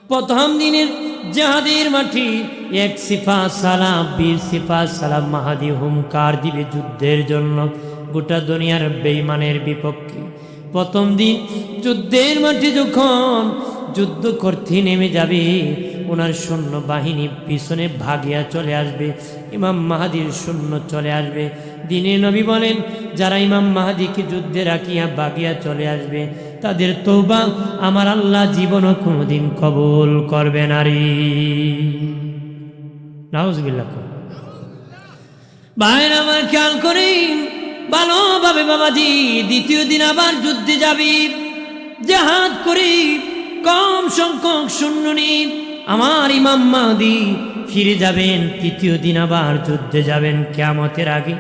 প্রথম দিনের জিহাদের মাঠে এক সিফা সালাম, 20 সিফা সালাম মাহাদি হুঙ্কার দিবে যুদ্ধের জন্য গোটা দুনিয়ার বেঈমানের বিপক্ষে। প্রথম দিন যুদ্ধের মাঠে যখন যুদ্ধ করতে নেমে যাবে, ওনার সৈন্য বাহিনী পিছনে ভাগিয়া চলে আসবে, ইমাম মাহাদির সৈন্য চলে আসবে। দিনে নবী বলেন, যারা ইমাম মাহাদিকে যুদ্ধে রাখিয়া ভাগিয়া চলে আসবে তাদের তওবা আমার আল্লাহ জীবনও কোনোদিন কবুল করবে না রে। নাউজুবিল্লাহ। ভাইরা আমার খেয়াল করি ভালোভাবে বাবাজি, দ্বিতীয় দিন আবার যুদ্ধে যাবি, জিহাদ করি, কম সংখ্যক সৈন্য নিয়ে আমার ইমাম মাহদী ফিরে যাবেন। তৃতীয় দিন আবার যুদ্ধে যাবেন, কিয়ামতের আগে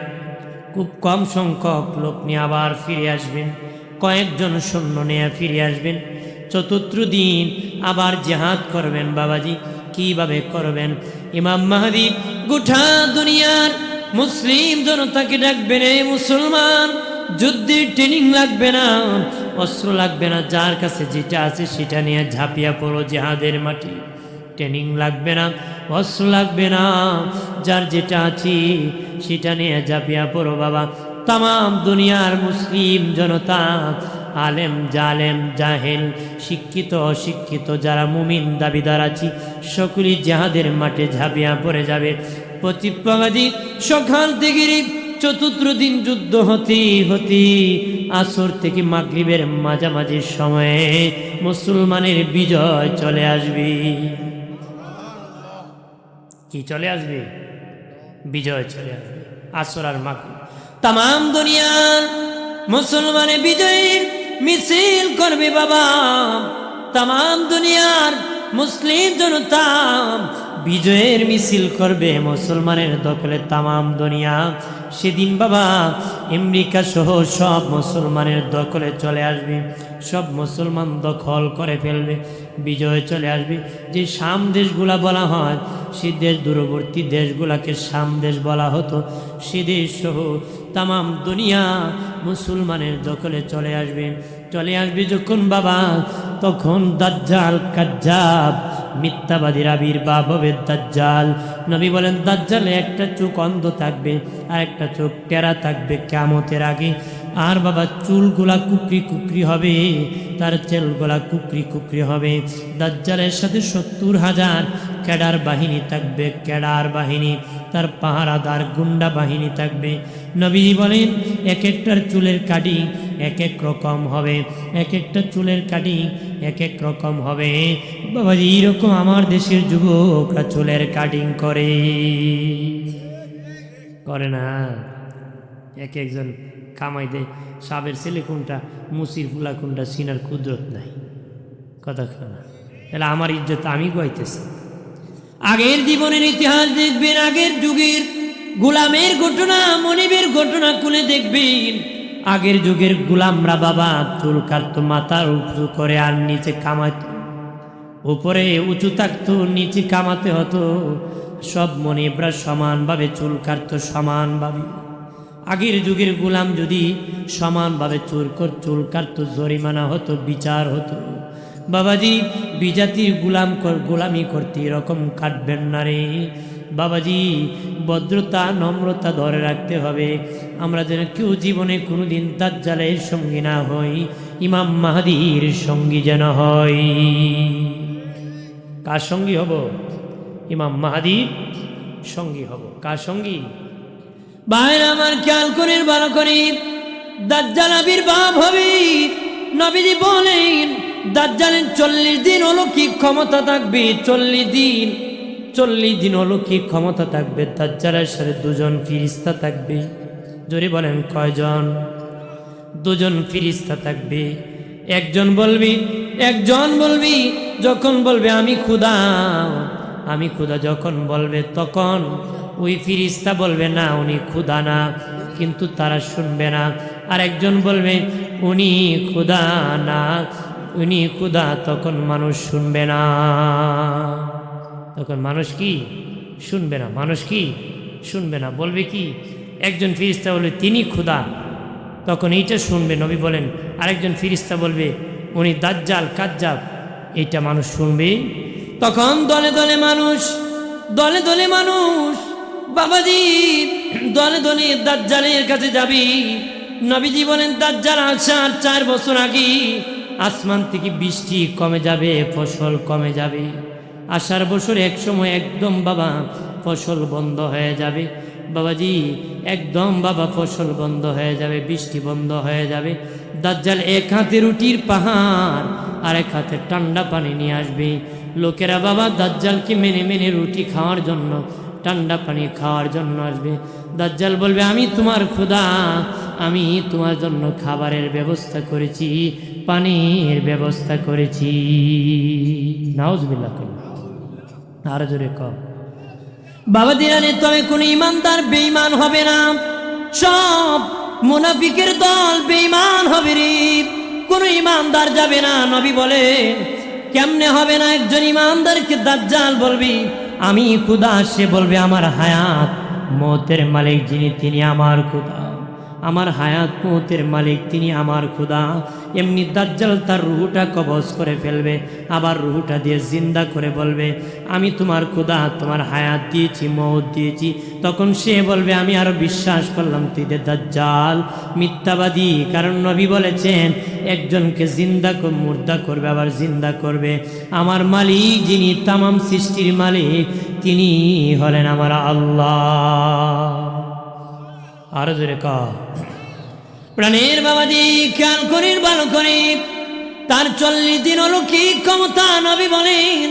খুব কম সংখ্যক লোক নিয়ে আবার ফিরে আসবেন, কয়েকজন সৈন্য নিয়ে ফিরে আসবেন। চতুর্থ দিন আবার জিহাদ করবেন। বাবাজি কিভাবে করবেন? ইমাম মাহদী গোটা দুনিয়ার মুসলিম জনতাকে ডাকবেন, এই মুসলমান, যুদ্ধের ট্রেনিং লাগবে না, অস্ত্র লাগবে না, যার কাছে যেটা আছে সেটা নিয়ে ঝাঁপিয়া পড়ো জিহাদের মাটি। ট্রেনিং লাগবে না, অস্ত্র লাগবে না, যার যেটা আছে সেটা নিয়ে ঝাঁপিয়া পড়ো বাবা। তাম দুনিয়ার মুসলিম জনতা, আলেম জালেম জাহেল, শিক্ষিত অশিক্ষিত, যারা মুমিন দাবিদার আছি, সকলেই জিহাদের মাঠে ঝাঁপিয়া পড়ে যাবে। প্রতিবাদী সকাল থেকে চতুর্থ দিন যুদ্ধ হতে হতে আসর থেকে মাগরিবের মাঝামাঝি সময়ে মুসলমানের বিজয় চলে আসবে। কি চলে আসবে? বিজয় চলে আসবে। আসর আর মাগরিব তাম দুনিয়ার মুসলমানের বিজয়ের মিছিল করবে বাবা। তাম দুনিয়ার মুসলিম জনতা বিজয়ের মিছিল করবে মুসলমানের দখলে তাম দুনিয়া। সেদিন বাবা আমেরিকা সহ সব মুসলমানের দখলে চলে আসবে, সব মুসলমান দখল করে ফেলবে, বিজয় চলে আসবে। যে শাম দেশগুলা বলা হয়, সে দেশ দূরবর্তী দেশগুলাকে শাম দেশ বলা হতো, সে দেশ সহ তাম দুনিয়া মুসলমানের দখলে চলে আসবে। চলে আসবে যখন বাবা, তখন দাজ্জাল কাজ্জাব মিথ্যাবাদীর আবির্ভাব হবে। দাজ্জাল, নবী বলেন দাজ্জালে একটা চোখ অন্ধ থাকবে আর একটা চোখ টেরা থাকবে কিয়ামতের আগে। আর বাবা চুলগুলা কুকরি কুকরি হবে, তার চেলগুলা কুকরি কুকরি হবে। দাজ্জালের সাথে 70,000 ক্যাডার বাহিনী থাকবে, ক্যাডার বাহিনী, তার পাহারাদার গুন্ডা বাহিনী থাকবে। নবীজি বলেন এক একটার চুলের কাটিং এক এক রকম হবে, এক একটা চুলের কাটিং এক এক রকম হবে। বাবাজি এইরকম আমার দেশের যুবকরা চুলের কাটিং করে না? এক একজন কামাই দেয়, সাবের ছেলে কোনটা, মুসির ফুলা কোনটা, সিনার কুদরত নাই। কথা না, তাহলে আমার ইজ্জত আমি গাইতেছি। আগের জীবনের ইতিহাস দেখবেন, আগের যুগের গোলামের ঘটনা, মনিবের ঘটনা খুলে দেখবেন। আগের যুগের গোলামরা বাবা চুল কাটতো মাথার উঁচু করে, আর নিচে কামাইতো, উপরে উঁচু থাকতো, নিচে কামাতে হতো। সব মনিবরা সমানভাবে চুল কাটতো, সমানভাবে। আগের যুগের গোলাম যদি সমানভাবে চুল কাটতো, জরিমানা হতো, বিচার হতো। বাবাজি বিজাতির গোলামি করতে এরকম কাটবেন না রে বাবাজি। ভদ্রতা নম্রতা ধরে রাখতে হবে। আমরা যেন কেউ জীবনে কোনোদিন দাজ্জালের সঙ্গী না হই, ইমাম মাহদীর সঙ্গী যেন হয়। কার সঙ্গী হব? ইমাম মাহদীর সঙ্গী হব। কার সঙ্গী? ভাইরা আমার খেয়াল করে ভালো করে, দাজ্জাল আবির্ভাব হবে। নবীজি বলেন দাজ্জালের 40 দিন অলৌকিক ক্ষমতা থাকবে। 40 দিন অলৌকিক ক্ষমতা থাকবে। দাজ্জালের সাথে 2 জন ফেরেশতা থাকবে। জোরে বলেন কয়জন? 2 জন ফেরেশতা থাকবে। একজন বলবি যখন বলবে আমি খোদা, আমি খোদা যখন বলবে, তখন ওই ফেরেশতা বলবে না উনি খোদা না, কিন্তু তারা শুনবে না। আর একজন বলবে উনি খোদা না, উনি খোদা, তখন মানুষ শুনবে না। তখন মানুষ কি শুনবে না? মানুষ কি শুনবে না? বলবে কি? একজন ফেরেশতা বলবে তিনি খোদা, তখন এইটা শুনবে, নবী বলেন। আরেকজন ফেরেশতা বলবে উনি দাজ্জাল কাজ্জাব, এইটা মানুষ শুনবে। তখন দলে দলে মানুষ, দলে দলে মানুষ বাবাজি দলে দলে দাজ্জালের কাছে যাবি। নবীজি বলেন দাজ্জাল আসার 4 বছর আগে আসমান থেকে বৃষ্টি কমে যাবে, ফসল কমে যাবে। আষাঢ় বছর এক সময় একদম বাবা ফসল বন্ধ হয়ে যাবে বাবাজি, একদম বাবা ফসল বন্ধ হয়ে যাবে, বৃষ্টি বন্ধ হয়ে যাবে। দাজ্জাল এক হাতে রুটির পাহাড় আর এক হাতে ঠান্ডা পানি নিয়ে আসবে। লোকেরা বাবা দাজ্জালকে মেনে মেনে রুটি খাওয়ার জন্য, ঠান্ডা পানি খাওয়ার জন্য আসবে। দাজ্জাল বলবে আমি তোমার খোদা, আমি তোমার জন্য খাবারের ব্যবস্থা করেছি, পানির ব্যবস্থা করেছি। নাউজুবিল্লাহ। আর জোরে কর বাবা দিরানে। তবে কোন ইমানদার বেঈমান হবে না, সব মুনাফিকের দল বেঈমান হবে রে, কোন ইমানদার যাবে না। নবী বলেন কেমনে হবে না? একজন ইমানদারকে দাজ্জাল বলবি আমি খোদা, সে বলবে আমার হায়াত মওতের মালিক যিনি তিনি আমার খোদা, আমার হায়াত মওতের মালিক তিনি আমার খোদা। এমনি দাজ্জাল তার রুহটা কবজ করে ফেলবে, আবার রুহটা দিয়ে জিন্দা করে বলবে আমি তোমার খোদা, তোমার হায়াত দিয়েছি, মওত দিয়েছি। তখন সে বলবে আমি আরো বিশ্বাস করলাম তুই যে দাজ্জাল, মিথ্যাবাদী। কারণ নবী বলেছেন একজনকে জিন্দা মুর্দা করবে আবার জিন্দা করবে আমার মালিক যিনি তামাম সৃষ্টির মালিক, তিনি হলেন আমার আল্লাহ। আরো জোরে কর প্রাণের বাবাজি খেয়াল করির ভালো করে। তার 40 দিন অলৌকিক ক্ষমতা। নবী বলেন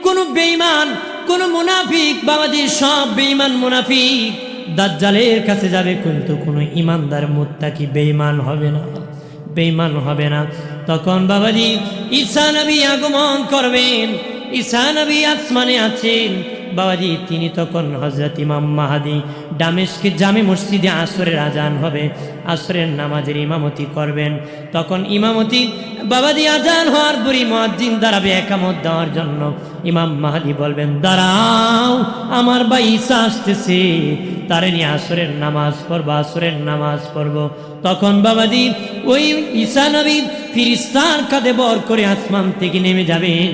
কোন বেঈমান, কোন মুনাফিক বাবাজি, সব বেঈমান মুনাফিক দাজ্জালের কাছে যাবে, কিন্তু কোন ইমানদার মুত্তাকি বেঈমান হবে না, বেঈমান হবে না। তখন বাবাজি ঈসা নবী আগমন করবেন। ঈসা নবী আসমানে আছেন বাবাজি। তিনি তখন হযরত ইমাম মাহদী দামেস্কে জামে মসজিদে আসরের আজান হবে, আসরের নামাজের ইমামতি করবেন। তখন ইমামতি বাবাজি আজান হওয়ার পরই মুয়াজ্জিন দাঁড়াবে একামত দেওয়ার জন্য। ইমাম মাহদী বলবেন দাঁড়াও, আমার ভাই ঈসা আসতেছে, তারে নিয়ে আসরের নামাজ পড়ব, আসরের নামাজ পড়ব। তখন বাবাজি ওই ঈসা নবী ফেরেশতার কাঁধে বর করে আসমান থেকে নেমে যাবেন,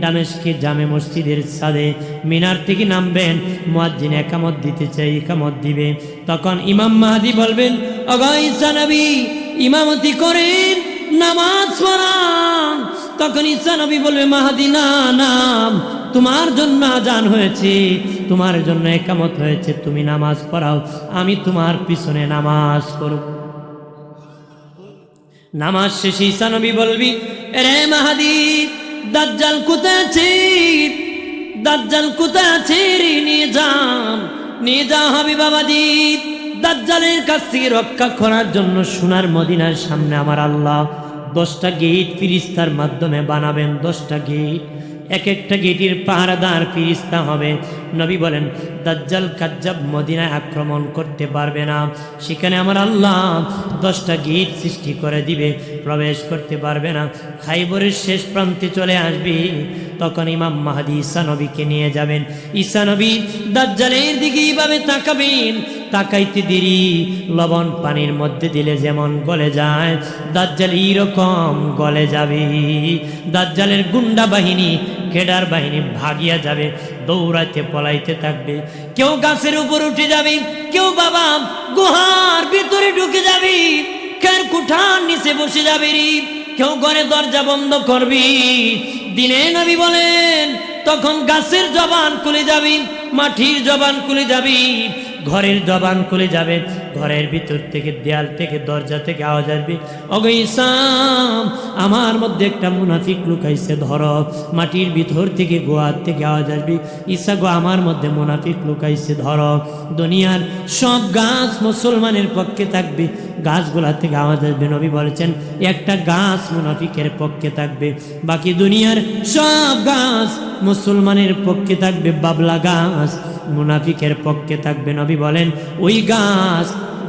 দামেস্কে জামে মসজিদের ছাদে মিনার থেকে নামবেন। মুয়াজ্জিন একামত দিতে চাই, একামত দিবে। তখন ইমাম মাহদী বলবেন ওগো ঈসা নবী ইমামতি করেন, নামাজ পড়ান। তখন ঈসা নবী বলবে মাহদী না না, তোমার জন্য আজান হয়েছে, তোমার জন্য একামত হয়েছে, তুমি নামাজ পড়াও, আমি তোমার পিছনে নামাজ পড়ব। নামাজ শেষে ঈসা নবী বলবি রে মাহদী দাজ্জাল কোথায় আছে, দাজ্জাল কোথায় আছে রে, নিয়ে যান, নিয়ে যাওয়া হবে বাবাজি। দাজ্জালের কাছ থেকে রক্ষা করার জন্য সোনার মদিনার সামনে আমার আল্লাহ 10টা গেট ফেরেশতার মাধ্যমে বানাবেন, 10টা গেট। এক একটা গেটের পাহারাদার ফেরেশতা হবে। নবী বলেন দাজ্জাল কাজ্জাব মদিনায় আক্রমণ করতে পারবে না, সেখানে আমার আল্লাহ 10টা গেট সৃষ্টি করে দিবে, প্রবেশ করতে পারবে না। খাইবরের শেষ প্রান্তে চলে আসবে। তখন ইমাম মাহদী ঈসা নবীকে নিয়ে যাবেন। ঈসা নবী দাজ্জালের দিকে এইভাবে তাকাবেন, তাকাইতে দেরি লবণ পানির মধ্যে দিলে যেমন গলে যায়, দাজ্জাল এইরকম গলে যাবে। দাজ্জালের গুন্ডা বাহিনী, খেডার বাহিনী ভাগিয়া যাবে, দৌড়াইতে পলাইতে থাকবে। কেউ গাছের উপর উঠে যাবে, কেউ বাবা গুহার ভিতরে ঢুকে যাবে, কেউ কুঠার নিচে বসে যাবে রে, কেউ ঘরে দরজা বন্ধ করবি। দিনে নবী বলেন তখন গাছের জবান খুলে যাবে, মাটির জবান খুলে যাবে, ঘরের জবান খুলে যাবে, ঘরের ভিতর থেকে, দেয়াল থেকে, দরজা থেকে আওয়াজ আসবে ওগো ঈসা আমার মধ্যে একটা মুনাফিক লুকাইছে ধরো। মাটির ভিতর থেকে, গোয়ার থেকে আওয়াজ আসবে ঈসা গো আমার মধ্যে মুনাফিক লুকাইছে ধরো। দুনিয়ার সব গাছ মুসলমানের পক্ষে থাকবে, গাছগুলা থেকে আওয়াজ আসবে, নবী বলেছেন একটা গাছ মুনাফিকের পক্ষে থাকবে, বাকি দুনিয়ার সব গাছ মুসলমানের পক্ষে থাকবে, বাবলা গাছ মুনাফিকের পক্ষে থাকবে। নবী বলেন ওই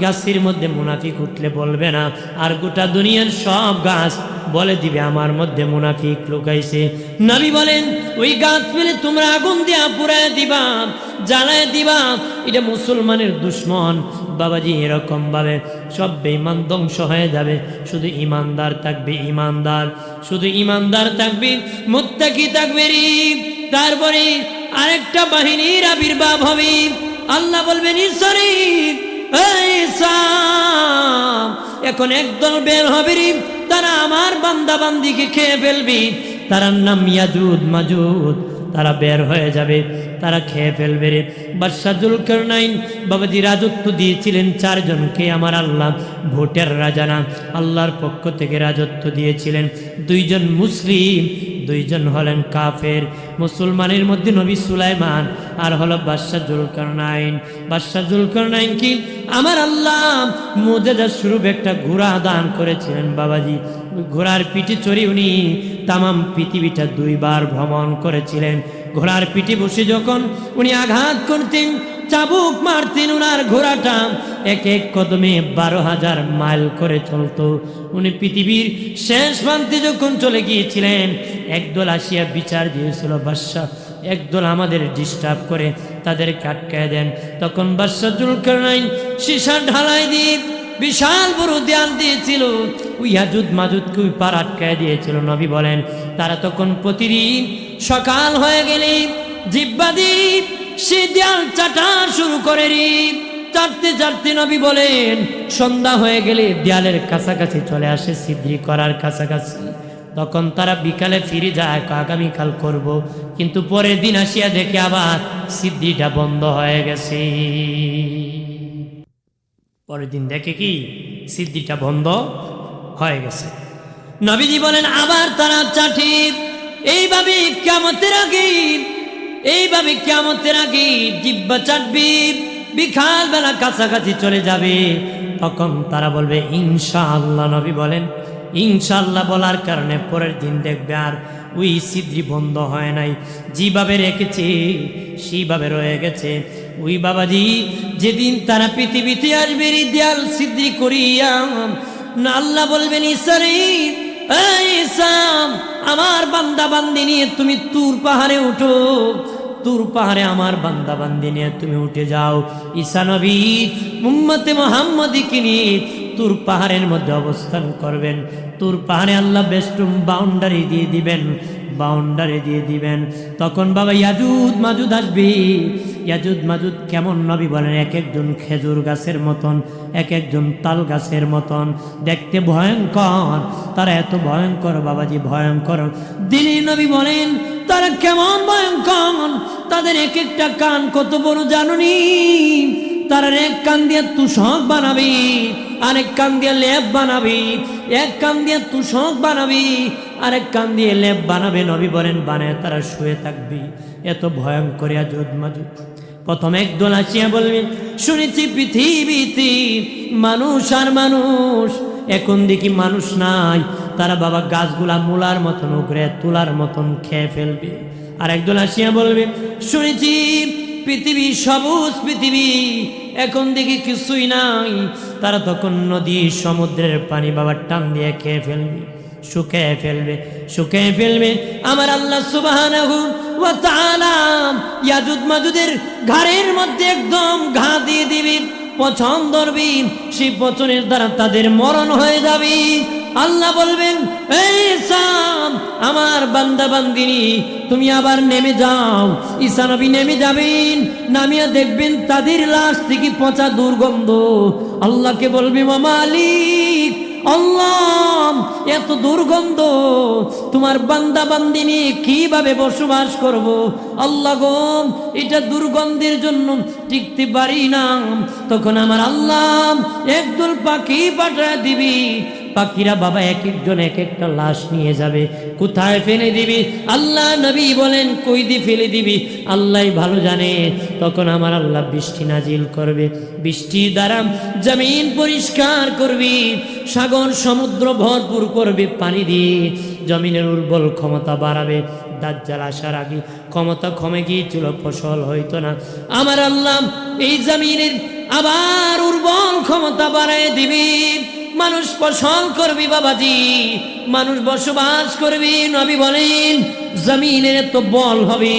গাছের মধ্যে মুনাফিক উঠলে বলবে না, আর গোটা দুনিয়ার সব গাছ বলে দিবে আমার মধ্যে মুনাফিক লুকাইছে। নবী বলেন ওই গাছ পেলে তোমরা আগুন দিয়া পুড়ায় দিবা, জ্বালায় দিবা, এটা মুসলমানের দুশ্মন। বাবাজি এরকম ভাবে সব বেঈমান ধ্বংস হয়ে যাবে, শুধু ইমানদার থাকবে, ইমানদার, শুধু ইমানদার থাকবে, মুত্তাকি থাকবে রে। তারপরে আরেকটা বাহিনীর আবির্ভাব হবে। আল্লাহ বলবেন ইসরাঈল, এই ঈসা, এখন একদল বের হবে রে, তারা আমার বান্দা বান্দিকে খেয়ে ফেলবে। তার নাম ইয়াজুজ মাজুজ। তারা বের হয়ে যাবে, তারা খেয়ে ফেলবে রে। বাদশাহ যুলকারনাইন বাবাজি রাজত্ব দিয়েছিলেন চারজনকে। আমার আল্লাহ ভোটের রাজা না, আল্লাহর পক্ষ থেকে রাজত্ব দিয়েছিলেন। দুইজন মুসলিম, দুইজন হলেন কাফের। মুসলমানের মধ্যে নবী সুলাইমান আর হলো বাদশাহ যুলকারনাইন। বাদশাহ যুলকারনাইন কি আমার আল্লাহ মুজিজা স্বরূপ একটা ঘোড়া দান করেছিলেন বাবাজি। ওই ঘোড়ার পিঠে চড়ে উনি তামাম পৃথিবীটা 2 বার ভ্রমণ করেছিলেন। ঘোড়ার পিঠে বসে যখন উনি আঘাত করতেন, চাবুক মারতেন, উনার ঘোড়াটা এক এক কদমে 12,000 মাইল করে চলতো। উনি পৃথিবীর শেষ প্রান্তে যখন চলে গিয়েছিলেন, একদল আসিয়া বিচার দিয়েছিল, বাদশাহ একদল আমাদের ডিস্টার্ব করে, তাদেরকে আটকায় দেন। তখন বাদশাহ যুলকারনাইন সীসা ঢালাই দিয়ে বিশাল বড় দেয়াল দিয়েছিল, ওই ইয়াজুজ মাজুজকে ওই পার আটকায় দিয়েছিল। নবী বলেন তারা তখন প্রতিদিন সকাল হয়ে গেলে জিহ্বা দিয়ে সে দেয়াল চাটা শুরু করে রে। চাটতে চাটতে নবী বলেন সন্ধ্যা হয়ে গেলে দেয়ালের কাছাকাছি চলে আসে, ছিদ্রি করার কাছাকাছি। তখন তারা বিকালে ফিরে যায়, আগামীকাল করব। কিন্তু পরের দিন আসিয়া দেখে আবার ছিদ্রিটা বন্ধ হয়ে গেছে। পরের দিন দেখে কি ছিদ্রিটা বন্ধ হয়ে গেছে। নবীজি বলেন আবার তারা চাটে। এইভাবে কিয়ামতের আগে জিহ্বা চাটবে, বিকাল বেলা কাছাকাছি চলে যাবে। তখন তারা বলবে ইনশাআল্লাহ। নবী বলেন ইনশাআল্লাহ বলার কারণে পরের দিন দেখবে আর ওই ছিদ্রি বন্ধ হয় নাই, যেভাবে রেখেছে সেইভাবে রয়ে গেছে। ওই বাবাজি যেদিন তারা পৃথিবীতে আসবে দেয়াল ছিদ্রি করিয়া, না আল্লাহ বলবেন ইসরাঈল, এই ঈসা, আমার বান্দা বান্দি নিয়ে তুমি তুর পাহাড়ে উঠো। তুর পাহাড়ে আমার বান্দা বান্দি নিয়ে তুমি উঠে যাও। ঈসা নবী উম্মতে মুহাম্মদীকে নিয়ে তুর পাহাড়ের মধ্যে অবস্থান করবেন। তুর পাহাড়ে আল্লাহ বেষ্টুম বাউন্ডারি দিয়ে দিবেন। তখন বাবা ইয়াজুজ মাজুদ আসবে। ইয়াজুজ মাজুদ কেমন নবী বলেন, এক একজন খেজুর গাছের মতন, এক একজন তাল গাছের মতন দেখতে ভয়ঙ্কর। তারা এত ভয়ঙ্কর বাবাজি, ভয়ঙ্কর। দিনে নবী বলেন তারা কেমন ভয়ঙ্কর, তাদের এক একটা কান কত বড় জানুনি। তারা এক কান দিয়ে তুষক বানাবি, আরেক কান দিয়ে লেপ বানাবি, এক কান দিয়ে তুষক বানাবি, আরেক কান দিয়ে লেপ বানাবে। নবী বলেন বানায় তারা শুয়ে থাকবি। এত ভয়ঙ্কর ইয়াজুজ মাজুজ। প্রথম একদল আসিয়া বলবেন শুনেছি পৃথিবীতে মানুষ আর মানুষ, এখন দেখি মানুষ নাই। তারা বাবা গাছগুলা মূলার মতন উগরে তুলার মতন খেয়ে ফেলবে। আর একদল আসিয়া বলবে শুনেছি পৃথিবী সবুজ পৃথিবী, এখন দেখি কিছুই নাই। তারা তখন নদী সমুদ্রের পানি বাবা টান দিয়ে খেয়ে ফেলবে, শুকিয়ে ফেলবে। আমার আল্লাহ সুবহানাহু ওয়া তাআলা ইয়াজুজ মাজুদের ঘাড়ের মধ্যে একদম ঘা দিয়ে দিবি, পছন ধরবি, সেই পছনের দ্বারা তাদের মরণ হয়ে যাবে। আল্লাহ বলবেন এই ঈসা, আমার বান্দা বান্দিনী তুমি আবার নেমে যাও। ঈসা নবী নেমে যাবেন, নামিয়া দেখবেন তাদের লাশ থেকে পচা দুর্গন্ধ। আল্লাহকে বলবে মালিক আল্লাহ, এত দুর্গন্ধ, তোমার বান্দা বান্দি নিয়ে কিভাবে বসবাস করব? আল্লাহ গো, এটা দুর্গন্ধের জন্য টিকতে পারি না। তখন আমার আল্লাহ একদল পাখি পাঠায় দিবি। পাখিরা বাবা এক একজন এক একটা লাশ নিয়ে যাবে। কোথায় ফেলে দিবি? আল্লাহ নবী বলেন কই দিয়ে ফেলে দিবি আল্লাহ ভালো জানে। তখন আমার আল্লাহ বৃষ্টি নাজিল করবে, বৃষ্টির দ্বারা জমিন পরিষ্কার করবি, সাগর সমুদ্র ভরপুর করবে পানি দিয়ে, জমিনের উর্বর ক্ষমতা বাড়াবে। দাজ্জাল আসার আগে ক্ষমতা কমে গিয়েছিল, ফসল হইতো না। আমার আল্লাহ এই জমিনের আবার উর্বর ক্ষমতা বাড়ায় দিবি, মানুষ ফসল করবি বাবাজি, মানুষ বসবাস করবি। নবী বলেন জমিনের এত বল হবে,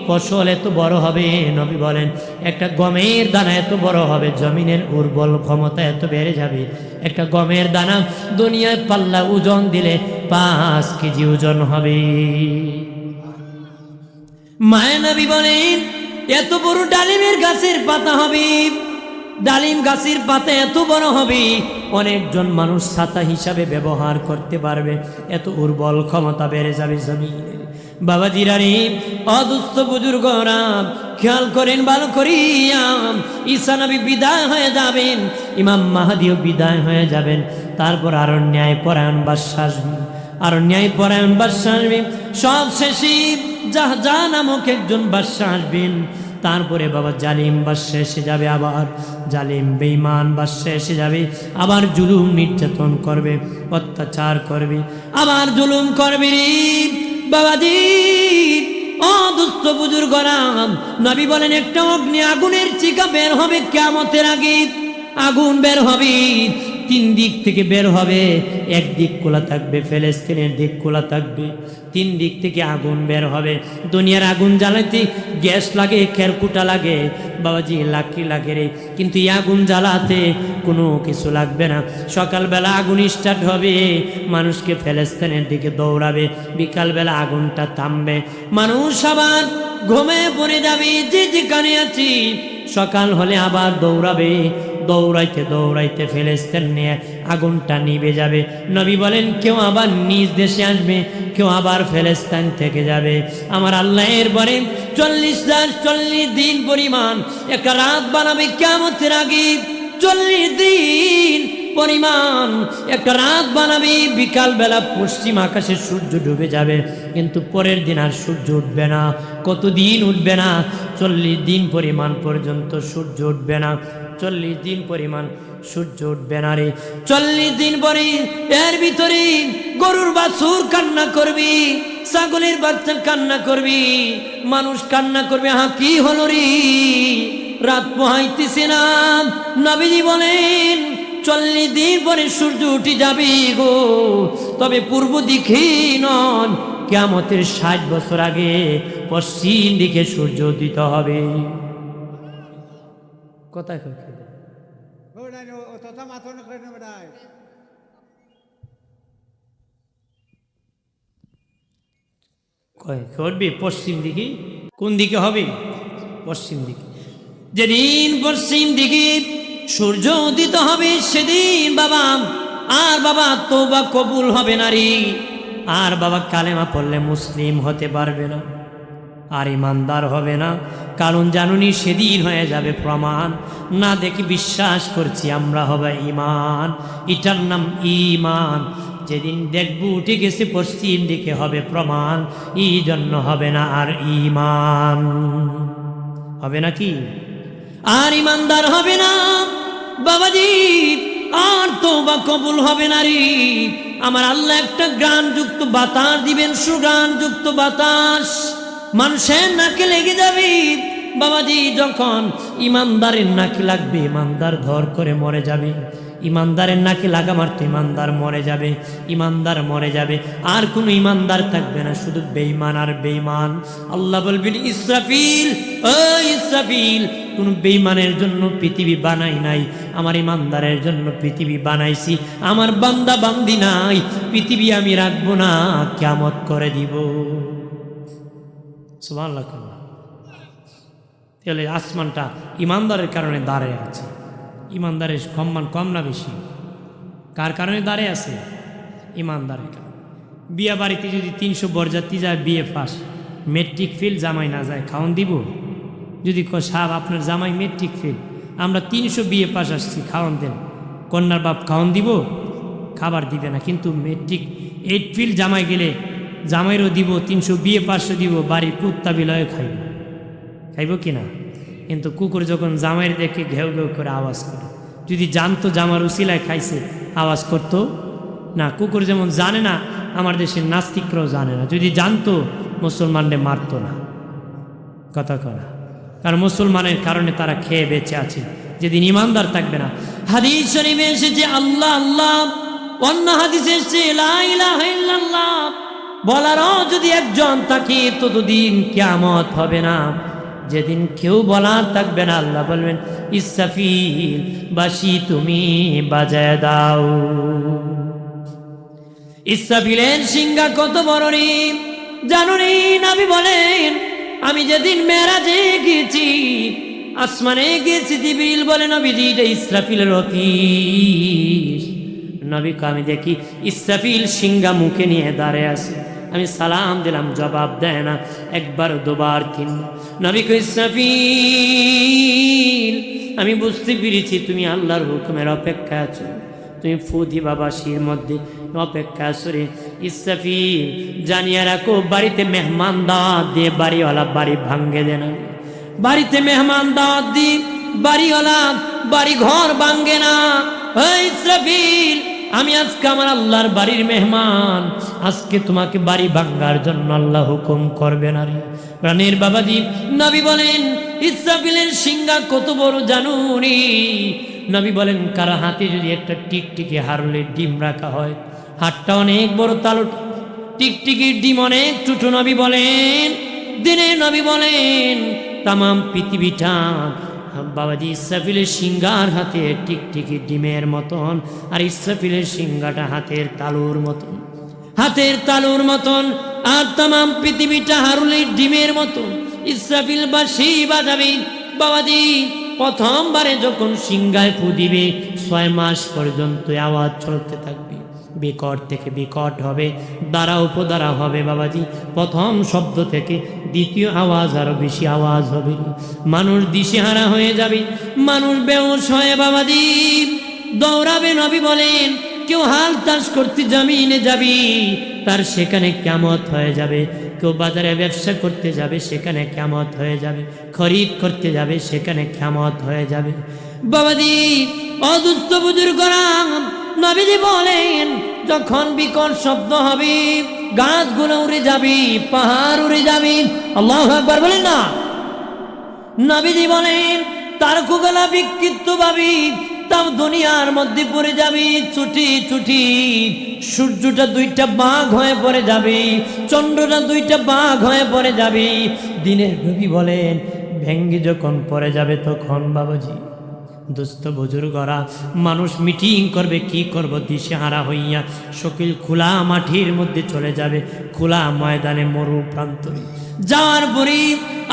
ফসল এত বড় হবে। নবী বলেন একটা গমের দানা এত বড় হবে, জমিনের উর্বর ক্ষমতা এত বেড়ে যাবে। একটা গমের দানা দুনিয়ায় পাল্লা ওজন দিলে 5 কেজি ওজন হবে। মায়া নবী বলেন এত বড় ডালিমের গাছের পাতা হবে, ডালিম গাছের পাতা এত বড় হবে অনেকজন মানুষ ছাতা হিসাবে ব্যবহার করতে পারবে, এত উর্বর ক্ষমতা বেড়ে যাবে জমিনে। বাবাজিরা রে, অদুস্থ বুজুর্গরা খেয়াল করেন ভালো করিয়া, ঈসা নবী বিদায় হয়ে যাবেন, ইমাম মাহদিও বিদায় হয়ে যাবেন, তারপর আরো ন্যায় পরায়ণ বাদশা আসবে, আরো ন্যায় পরায়ণ বাদশা আসবে, সব শেষে জাহজা নামক একজন বাদশা আসবেন, তারপরে বাবা জালিম বাদশা এসে যাবে, আবার জালিম বেঈমান বাদশা এসে যাবে, আবার জুলুম নির্যাতন করবে, অত্যাচার করবে, আবার জুলুম করবে রে বাবাজি। ও দুস্থ বুজুর্গরা, নবী বলেন একটা অগ্নি আগুনের চিকা বের হবে কিয়ামতের আগে, আগুন বের হবে, তিন দিক থেকে বের হবে, একদিক খোলা থাকবে, ফিলিস্তিনের দিক খোলা থাকবে, তিন দিক থেকে আগুন বের হবে। দুনিয়ার আগুন জ্বালাতে গ্যাস লাগে, খেরকুটা লাগে বাবাজি, লাকড়ি লাগে রে, কিন্তু এই আগুন জ্বালাতে কোনো কিছু লাগবে না। সকালবেলা আগুন স্টার্ট হবে, মানুষকে ফিলিস্তিনের দিকে দৌড়াবে, বিকালবেলা আগুনটা থামবে, মানুষ আবার ঘুমিয়ে পড়ে যাবে যে যেখানে আছি, সকাল হলে আবার দৌড়াবে, দৌড়াইতে দৌড়াইতে ফিলিস্তিন নিয়ে আগুনটা নিভে যাবে। নবী বলেন কেউ আবার নিজ দেশে আসবে, কেউ আবার ফিলিস্তিন থেকে যাবে। আমার আল্লাহ এরপরে 40 দিন পরিমাণ একটা রাত বানাবে কিয়ামতের আগে, 40 দিন পরিমাণ একটা রাত বানাবে, বিকাল বেলা পশ্চিম আকাশে সূর্য ডুবে যাবে, কিন্তু পরের দিন আর সূর্য উঠবে না। কতদিন উঠবে না? 40 দিন পরিমাণ পর্যন্ত সূর্য উঠবে না, 40 দিন পরিমাণ সূর্য উঠবে না রে। 40 দিন পরে এর ভিতরে গরুর বাছুর কান্না করবি, ছাগলের বাচ্চা কান্না করবি, মানুষ কান্না করবে, হা কি হলো রে, রাত পোহাইতেছে না। নবীজি বলেন 40 দিন পরে সূর্য উঠে যাবে গো, তবে পূর্ব দিকে নয়, কিয়ামতের 60 বছর আগে পশ্চিম দিকে সূর্য উদিত হবে। কোথায় করবি? পশ্চিম দিকে। কোন দিকে হবে? পশ্চিম দিকে। যেদিন পশ্চিম দিকে সূর্য উদিত হবে সেদিন বাবা আর বাবা তওবা কবুল হবে না রে, আর বাবা কালেমা পড়লে মুসলিম হতে পারবে না, আর ইমানদার হবে না। কারণ জানুনি সেদিন হয়ে যাবে প্রমাণ, না দেখি বিশ্বাস করছি আমরা হবে ইমান, এটার নাম ইমান। যেদিন দেখব উঠে গেছে পশ্চিম দিকে হবে প্রমাণ, এই জন্য হবে না আর ইমান, হবে না কি? আর ইমানদার হবে না বাবাজি, আর তওবা কবুল হবে না রে। আমার আল্লাহ একটা গানযুক্ত বাতাস দিবেন, সুগানযুক্ত বাতাস মানুষের নাকে লেগে যাবে বাবাজি। যখন ইমানদারের নাকে লাগবে, ইমানদার ধর করে মরে যাবে, ইমানদারের নাকে লাগা মারতে ইমানদার মরে যাবে, ইমানদার মরে যাবে, আর কোনো ইমানদার থাকবে না, শুধু বেঈমান আর বেঈমান। আল্লাহ বলবেন ইসরাফিল, ও ইসরাফিল, কোন বেঈমানের জন্য পৃথিবী বানাই নাই, আমার ইমানদারের জন্য পৃথিবী বানাইছি। আমার বান্দা বান্দি নাই, পৃথিবী আমি রাখবো না, কিয়ামত করে দিব। সুবহানাল্লাহ। তাহলে আসমানটা ইমানদারের কারণে দাঁড়ায় আছে। ইমানদারের সম্মান কম না বেশি? কার কারণে দাঁড়ায় আছে? ইমানদারের কারণে। বিয়া বাড়িতে যদি 300 বরযাত্রী যায়, বিয়ে পাস, মেট্রিক ফেল, জামাই না যায়, খাওয়ান দিব? যদি সাহেব আপনার জামাই মেট্রিক ফেল, আমরা 300 বিয়ে পাস আসছি, খাওয়ান দেন, কন্যার বাপ খাওয়ান দিব? খাবার দিবে না। কিন্তু মেট্রিক 8 ফেল জামাই গেলে জামাইরও দিব, 300 বিয়ে পাসও দিব, বাড়ির কুত্তা বিলয় খাইব, খাইব কি না? কিন্তু কুকুর যখন জামাইয়ের দেখে ঘেউ ঘেউ করে আওয়াজ করে, যদি জানতো জামার উসিলায় খাইছে, আওয়াজ করতো না। কুকুর যেমন জানে না, আমার দেশের নাস্তিকরাও জানে না, যদি জানতো মুসলমানদের মারতো না। কথা করা, কারণ মুসলমানের কারণে তারা খেয়ে বেঁচে আছে। যেদিন ইমানদার থাকবে না, হাদিস শরীফে এসেছে আল্লাহ আল্লাহ, অন্য হাদিসে এসেছে লা ইলাহা ইল্লাল্লাহ বলারও যদি একজন থাকে, ততদিন কিয়ামত হবে না। যেদিন কেউ বলার থাকবে না, আল্লাহ বলবেন ইসরাফিল, বাঁশি তুমি বাজায় দাও। ইসরাফিলের সিংহা কত বড় রে জানো রে? নবী বলেন আমি আমি যেদিন মেরাজে গেছি, আসমানে গেছি, জিবরিল বলে নবীজি এটা ইসরাফিলের অফিস। নবীকে আমি দেখি ইসরাফিল সিংহা মুখে নিয়ে দাঁড়িয়ে আছে। আমি সালাম দিলাম, জবাব দেয় না, একবার দুবার তিনবার। নবীকে ইসরাফিল আমি বুঝতে পেরেছি তুমি আল্লাহর হুকুমের অপেক্ষা আছো, তুমি ফু দিবা বাঁশির মধ্যে অপেক্ষা আছো রে। ইসরাফিল জানিয়ে রাখো, বাড়িতে মেহমান দাওয়াত দিয়ে বাড়িওয়ালা বাড়ি ভাঙ্গে দেন। বাড়িতে মেহমান দাওয়াত দিয়ে বাড়িওয়ালা বাড়ি ঘর ভাঙ্গে না। ইসরাফিল আমি আজকে আমার আল্লাহর বাড়ির মেহমান, আজকে তোমাকে বাড়ি ভাঙ্গার জন্য আল্লাহ হুকুম করবে না রে। প্রাণের বাবাজি নবী বলেন ইসরাফিলের সিংহা কত বড় জানুনি। নবী বলেন কারো হাতে যদি একটা টিকটিকি হারলের ডিম রাখা হয়, হাতটা অনেক বড়, তালু টিকটিকির ডিম অনেক ছোট। নবী বলেন দিনে নবী বলেন তামাম পৃথিবীটা বাবাজি ইসরাফিলের সিংহার হাতে টিকটিকির ডিমের মতন, আর ইসরাফিলের সিংহাটা হাতের তালুর মতন, হাতের তালুর মতন, আর তামাম পৃথিবীটা হারুলের ডিমের মতন। ইসরাফিল বাঁশি বাজাবে বাবাজি, প্রথমবারে যখন সিংহায় ফু দিবে 6 মাস পর্যন্ত আওয়াজ চলতে থাকবে, বিকট থেকে বিকট হবে, দ্বারা উপদ্বারা হবে বাবাজি। প্রথম শব্দ থেকে দ্বিতীয় আওয়াজ আরো বেশি আওয়াজ হবে, মানুষ দিশেহারা হয়ে যাবে, মানুষ বেহুশ হয়ে বাবাজি দৌড়াবে। নবী বলেন কেউ হাল তাস করতে জমিনে যাবি, তার সেখানে কিয়ামত হয়ে যাবে। কেউ বাজারে ব্যবসা করতে যাবে, সেখানে কিয়ামত হয়ে যাবে। খরিদ করতে যাবে, সেখানে কিয়ামত হয়ে যাবে বাবাজি। অদুস্থ বুজুর্গরা নবীজি বলেন যখন বিকট শব্দ হবে, গাছগুলো উড়ে যাবে, পাহাড় উড়ে যাবে। আল্লাহু আকবার বলেন না। নবীজি বলেন তারকুগুলা বিক্ষিপ্ত ভাবে তাও দুনিয়ার মধ্যে পড়ে যাবে, ছুটি ছুটি। সূর্যটা 2টা বাঘ হয়ে পড়ে যাবে, চন্দ্রটা 2টা বাঘ হয়ে পড়ে যাবে। দিনের নবী বলেন ভেঙ্গে যখন পড়ে যাবে তখন বাবাজি দুস্থ বুজুর্গরা মানুষ মিটিং করবে, কি করব দিশেহারা হইয়া শকিল খোলা মাটির মধ্যে চলে যাবে, খোলা ময়দানে মরু প্রান্তরে যাওয়ার পরে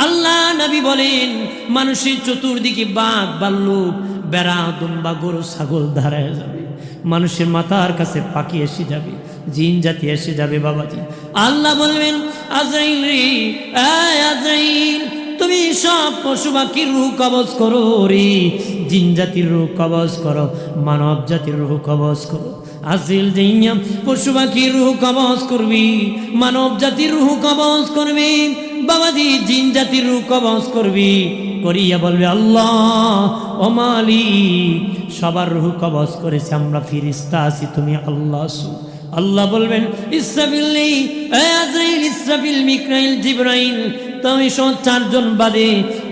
আল্লাহ নবী বলেন মানুষের চতুর্দিকে বাঘ ভাল্লুক বেড়া দুম্বা গরু ছাগল দাঁড়ায় যাবে, মানুষের মাথার কাছে পাখি এসে যাবে, জিন জাতি এসে যাবে বাবাজি। আল্লাহ বলবেন আজরাইল রে, আজরাইল তুমি সব পশু পাখির রূহ কবজ করো রে, জিন জাতির রূহ কবজ করো, মানব জাতির রূহ কবজ করো। আজরাইল যাইয়া পশু পাখির রূহ কবজ করবি, মানব জাতির রূহ কবজ করবি বাবাজি, জিন জাতির রূহ কবজ করবি। করিয়া বলবে আল্লাহ ও মালিক সবার রূহ কবজ করেছে, আমরা ফেরেশতা আছি, তুমি আল্লাহ আছো। আল্লাহ বলবেন ইসরাফিল নেই, আজরাইল, ইসরাফিল, মিকাইল, জিবরাইল, তুমি 4 জন বাদে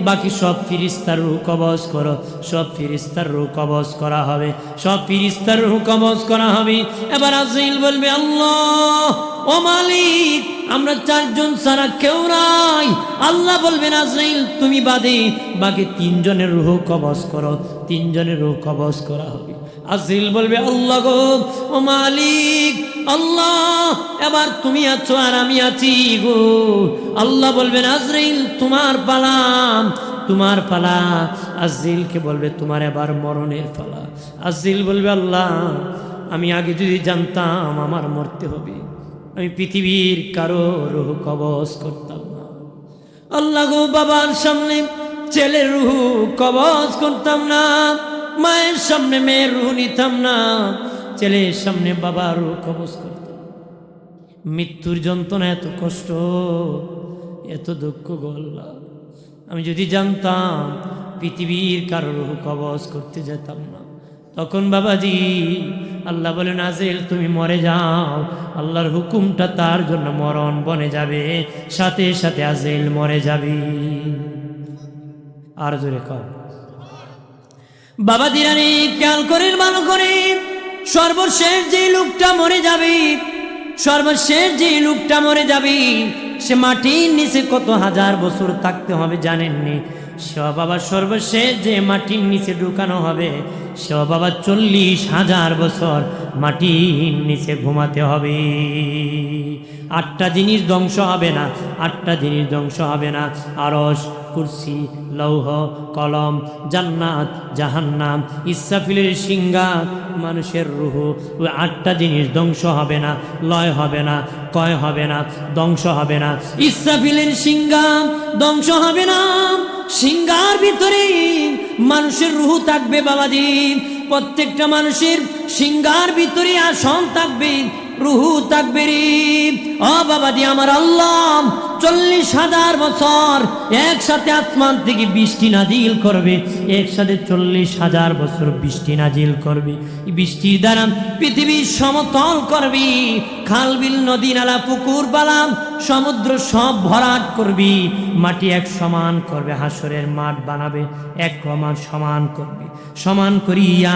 বাকি সব ফেরেশতার রূহ কবজ করো। সব ফেরেশতার রূহ কবজ করা হবে, সব ফেরেশতার রূহ কবজ করা হবে। এবার আজরাইল বলবে আল্লাহ ও মালিক আমরা 4 জন ছাড়া কেউ নাই। আল্লাহ বলবেন আজরাইল তুমি বাদে বাকি 3 জনের রূহ কবজ করো, 3 জনের রূহ কবজ করা হবে। আজরাইল বলবে আল্লাহ গো ও মালিক, আল্লাহ এবার তুমি আছো আর আমি আছি গো। আল্লাহ বলবেন আজরাইল তোমার পালা, তোমার পালা। আজরাইলকে বলবে তোমার এবার মরণের পালা। আজরাইল বলবে আল্লাহ আমি আগে যদি জানতাম আমার মরতে হবে, আমি পৃথিবীর কারো রূহ কবজ করতাম না। আল্লাহ গো বাবার সামনে ছেলের রূহ কবজ করতাম না, মায়ের সামনে মেয়ের রূহ নিতাম না, ছেলের সামনে বাবার রূহ কবজ করতাম। মৃত্যুর যন্ত্রণা এত কষ্ট, এত দুঃখ গো আল্লাহ, আমি যদি জানতাম পৃথিবীর কারো রূহ কবজ করতে যেতাম না। তখন বাবাজি আল্লাহ বলেন আজরাইল তুমি মরে যাও, আল্লাহর হুকুমটা তার জন্য মরণ বনে যাবে, সাথে সাথে আজরাইল মরে যাবে। আর জোরে কর বাবা দিরানি খেয়াল করেন ভালো করে, সর্বশেষ যে লোকটা মরে যাবে, সর্বশেষ যে লোকটা মরে যাবে সে মাটির নিচে কত হাজার বছর থাকতে হবে জানেননি? সেও বাবা সর্বশেষ যে মাটির নিচে ঢুকানো হবে, সেও বাবা 40,000 বছর মাটির নিচে ঘুমাতে হবে। 8টা জিনিস ধ্বংস হবে না, 8টা জিনিস ধ্বংস হবে না। আরশ, কুরসি, লৌহ, কলম, জান্নাত, জাহান্নাম, ইসরাফিলের সিংহা, মানুষের রূহ, ওই 8টা জিনিস ধ্বংস হবে না, লয় হবে না, ক্ষয় হবে না, ধ্বংস হবে না। ইসরাফিলের সিংহা ধ্বংস হবে না, সিংহার ভিতরে মানুষের রূহ থাকবে বাবাজি। প্রত্যেকটা মানুষের সিংহার ভিতরে আসন থাকবে, রুহু থাকবে রে। ও বাবাজি আমার আল্লাহ 40,000 বছর একসাথে আসমান থেকে বৃষ্টি নাজিল করবে, একসাথে 40,000 বছর বৃষ্টি নাজিল করবে। বৃষ্টির দ্বারা পৃথিবী সমতল করবি, খাল বিল নদী নালা পুকুর বালাম সমুদ্র সব ভরাট করবি, মাটি এক সমান করবে, হাসরের মাঠ বানাবে এক সমান করবে, সমান করিয়া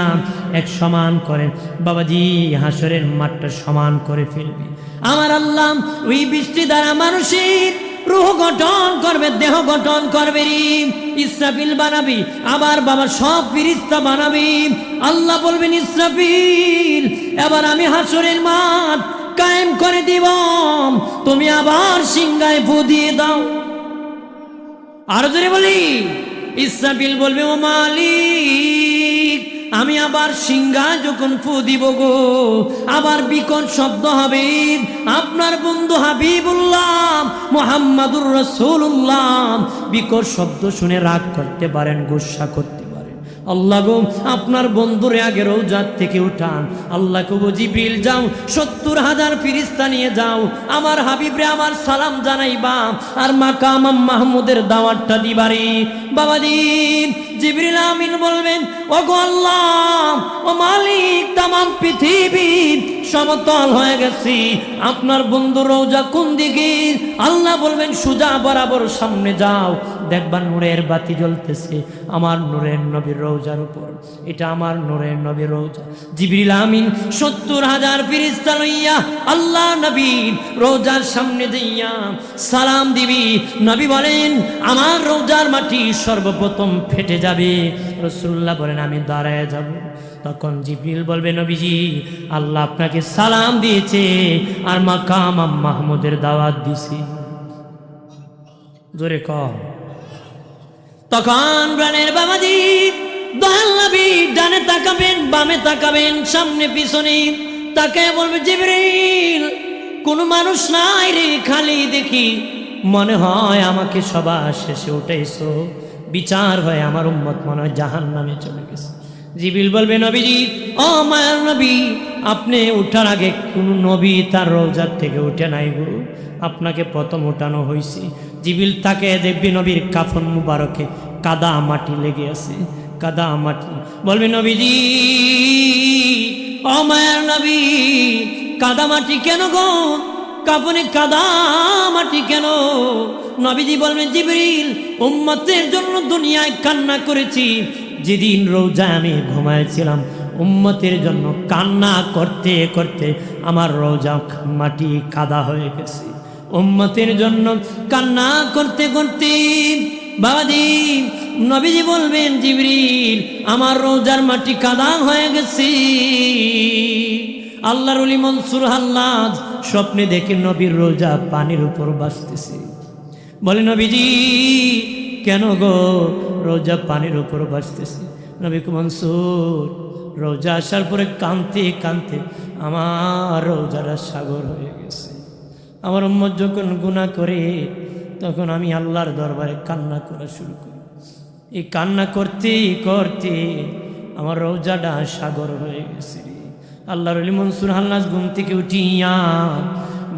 এক সমান করে বাবাজি হাসরের মাঠটা সমান করে ফেলবি। আমার আল্লাহ ওই বৃষ্টি দ্বারা মানুষের রূহ গঠন করবে, দেহ গঠন করবে রে। ইসরাফিল বানাবি, আবার বাবা সব ফেরেশতা বানাবি। আল্লাহ বলবেন ইসরাফিল এবার আমি হাসরের মাঠ কায়েম করে দিব, তুমি আবার সিংহায় ফু দিয়ে দাও। আরো জোরে বলি, ইসরাফিল বলবে ও মালিক আমি আবার সিংহায় যখন ফু দিব গো, আবার বিকট শব্দ হবে। আপনার বন্ধু হাবিবুল্লাহ মুহাম্মাদুর রাসূলুল্লাহ বিকট শব্দ শুনে রাগ করতে পারেন, গুসা করতে পারেন। আল্লাহ গো আপনার বন্ধুরে আগে রওজাত থেকে উঠান। আল্লাহ কবু জিবরিল যাও 70,000 ফেরেশতা নিয়ে যাও, আমার হাবিবরে আমার সালাম জানাইবা আর মাকাম মাহমুদের দাওয়াতটা দিবারি। বাবাজি জিবরিল আমিন বলবেন ও গো আল্লাহ ও মালিক তাম পৃথিবী সমতল হয়ে গেছে, আপনার বন্ধু রওজা কোন দিকে? আল্লাহ বলবেন সোজা বরাবর সামনে যাও, দেখবা নূরের বাতি জ্বলতেছে আমার নূরের নবীর রওজার উপর, এটা আমার নূরের নবীর রওজা। জিবরিল আমিন 70,000 ফেরেশতা লইয়া আল্লাহ নবীর রওজার সামনে যাইয়া সালাম দিবি। নবী বলেন আমার রওজার মাটি সর্বপ্রথম ফেটে যাবে। রাসূলুল্লাহ বলেন আমি দাঁড়ায় যাব। তখন জিবরিল বলবে নবীজি আল্লাহ আপনাকে সালাম দিয়েছে আর মাকাম মাহমুদের দাওয়াত দিছি। জোরে কর। তখন প্রাণের বাবাজি দয়াল নবী ডানে তাকাবেন, বামে তাকাবেন, সামনে পিছনে তাকায় বলবে জিবরিল কোন মানুষ নাই রে, খালি দেখি মনে হয় আমাকে সবার শেষে উঠাইছো, বিচার হয় আমার উম্মত মনে হয় জাহান্নামে চলে গেছে। জিবরিল বলবে নবীজি ও মায়ার নবী আপনি উঠার আগে কোন নবী তার রওজার থেকে উঠে নাই গো, আপনাকে প্রথম উঠানো হয়েছে। জিবরিল তাকে দেখবি নবীর কাফন মুবারকে কাদা মাটি লেগে আছে, কাদা মাটি। বলবে নবীজি ও মায়ার নবী কাদা মাটি কেন গো, কাফনে কাদা মাটি কেন? নবীজি বলবেন জিবরিল উম্মতের জন্য দুনিয়ায় কান্না করেছি, যেদিন রওজায় আমি ঘুমাইছিলাম উম্মতের জন্য কান্না করতে করতে আমার রওজা মাটি কাদা হয়ে গেছে। উম্মতের জন্য কান্না করতে করতে বাবাজি নবীজি বলবেন জিবরিল আমার রওজার মাটি কাদা হয়ে গেছে। আল্লাহর ওলি মনসুর হাল্লাজ স্বপ্নে দেখে নবীর রওজা পানির উপর ভাসতেছে। বলে নবীজি কেন গো রওজা পানির উপর ভাসতেছে? নবী মনসুর রওজা আসার পরে কাঁদতে কাঁদতে আমার রওজাটা সাগর হয়ে গেছে। আমার উম্মত যখন গুনাহ করে তখন আমি আল্লাহর দরবারে কান্না করা শুরু করি। এই কান্না করতে করতে আমার রওজাটা সাগর হয়ে গেছে। আল্লাহর ওলি মনসুর হাল্লাজ ঘুম থেকে উঠিয়া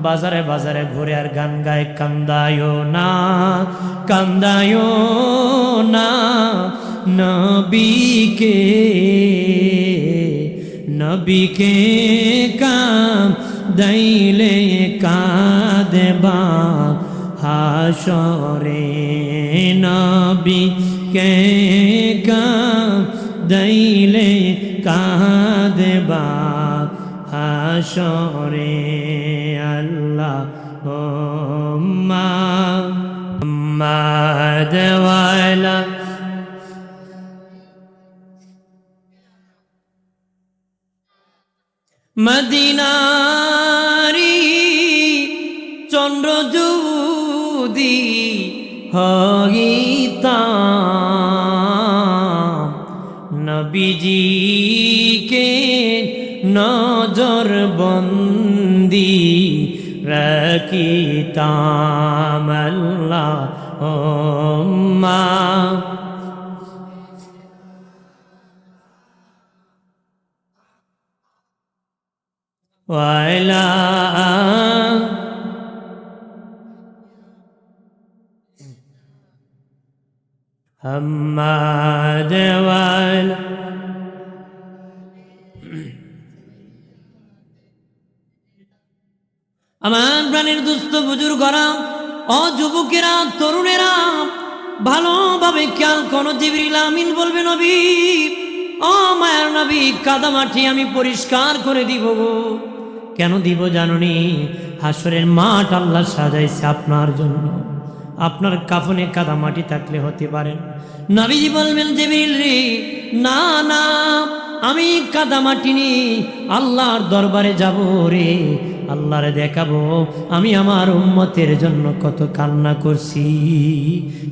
বাজারে বাজারে ঘুরে আর গান গায় কান্দায়ো না কান্দায়ো না নবীকে নবীকে কাঁদাইলে কাঁদবা হাসরে নবীকে কাঁদাইলে কাঁদবা হাসরে আল্লাহুম্মা ওয়ালা মদিনারি চন্দ্র যদি হইতাম নবীজিকে নজর বন্দি রাখিতাম আল্লাহুম্মা ওয়ালা হাম্মাদ ওয়ালা আমার প্রাণের দুস্থ বুজুর্গরা ও যুবকেরা তরুণেরা ভালোভাবে খেয়াল করো। জিবরিল আমিন বলবে নবী ও মায়ার নবী কাদামাটি আমি পরিষ্কার করে দিব গো। কেন দিব জানুনি? হাসরের মাঠ আল্লাহ সাজাইছে আপনার জন্য। আপনার কাফনে কাদামাটি থাকলে হতে পারেন। নবীজি বলবেন জিবরিল রে না না আমি কাদামাটি নি আল্লাহর দরবারে যাব রে, আল্লাহরে দেখাবো আমি আমার উম্মতের জন্য কত কান্না করছি,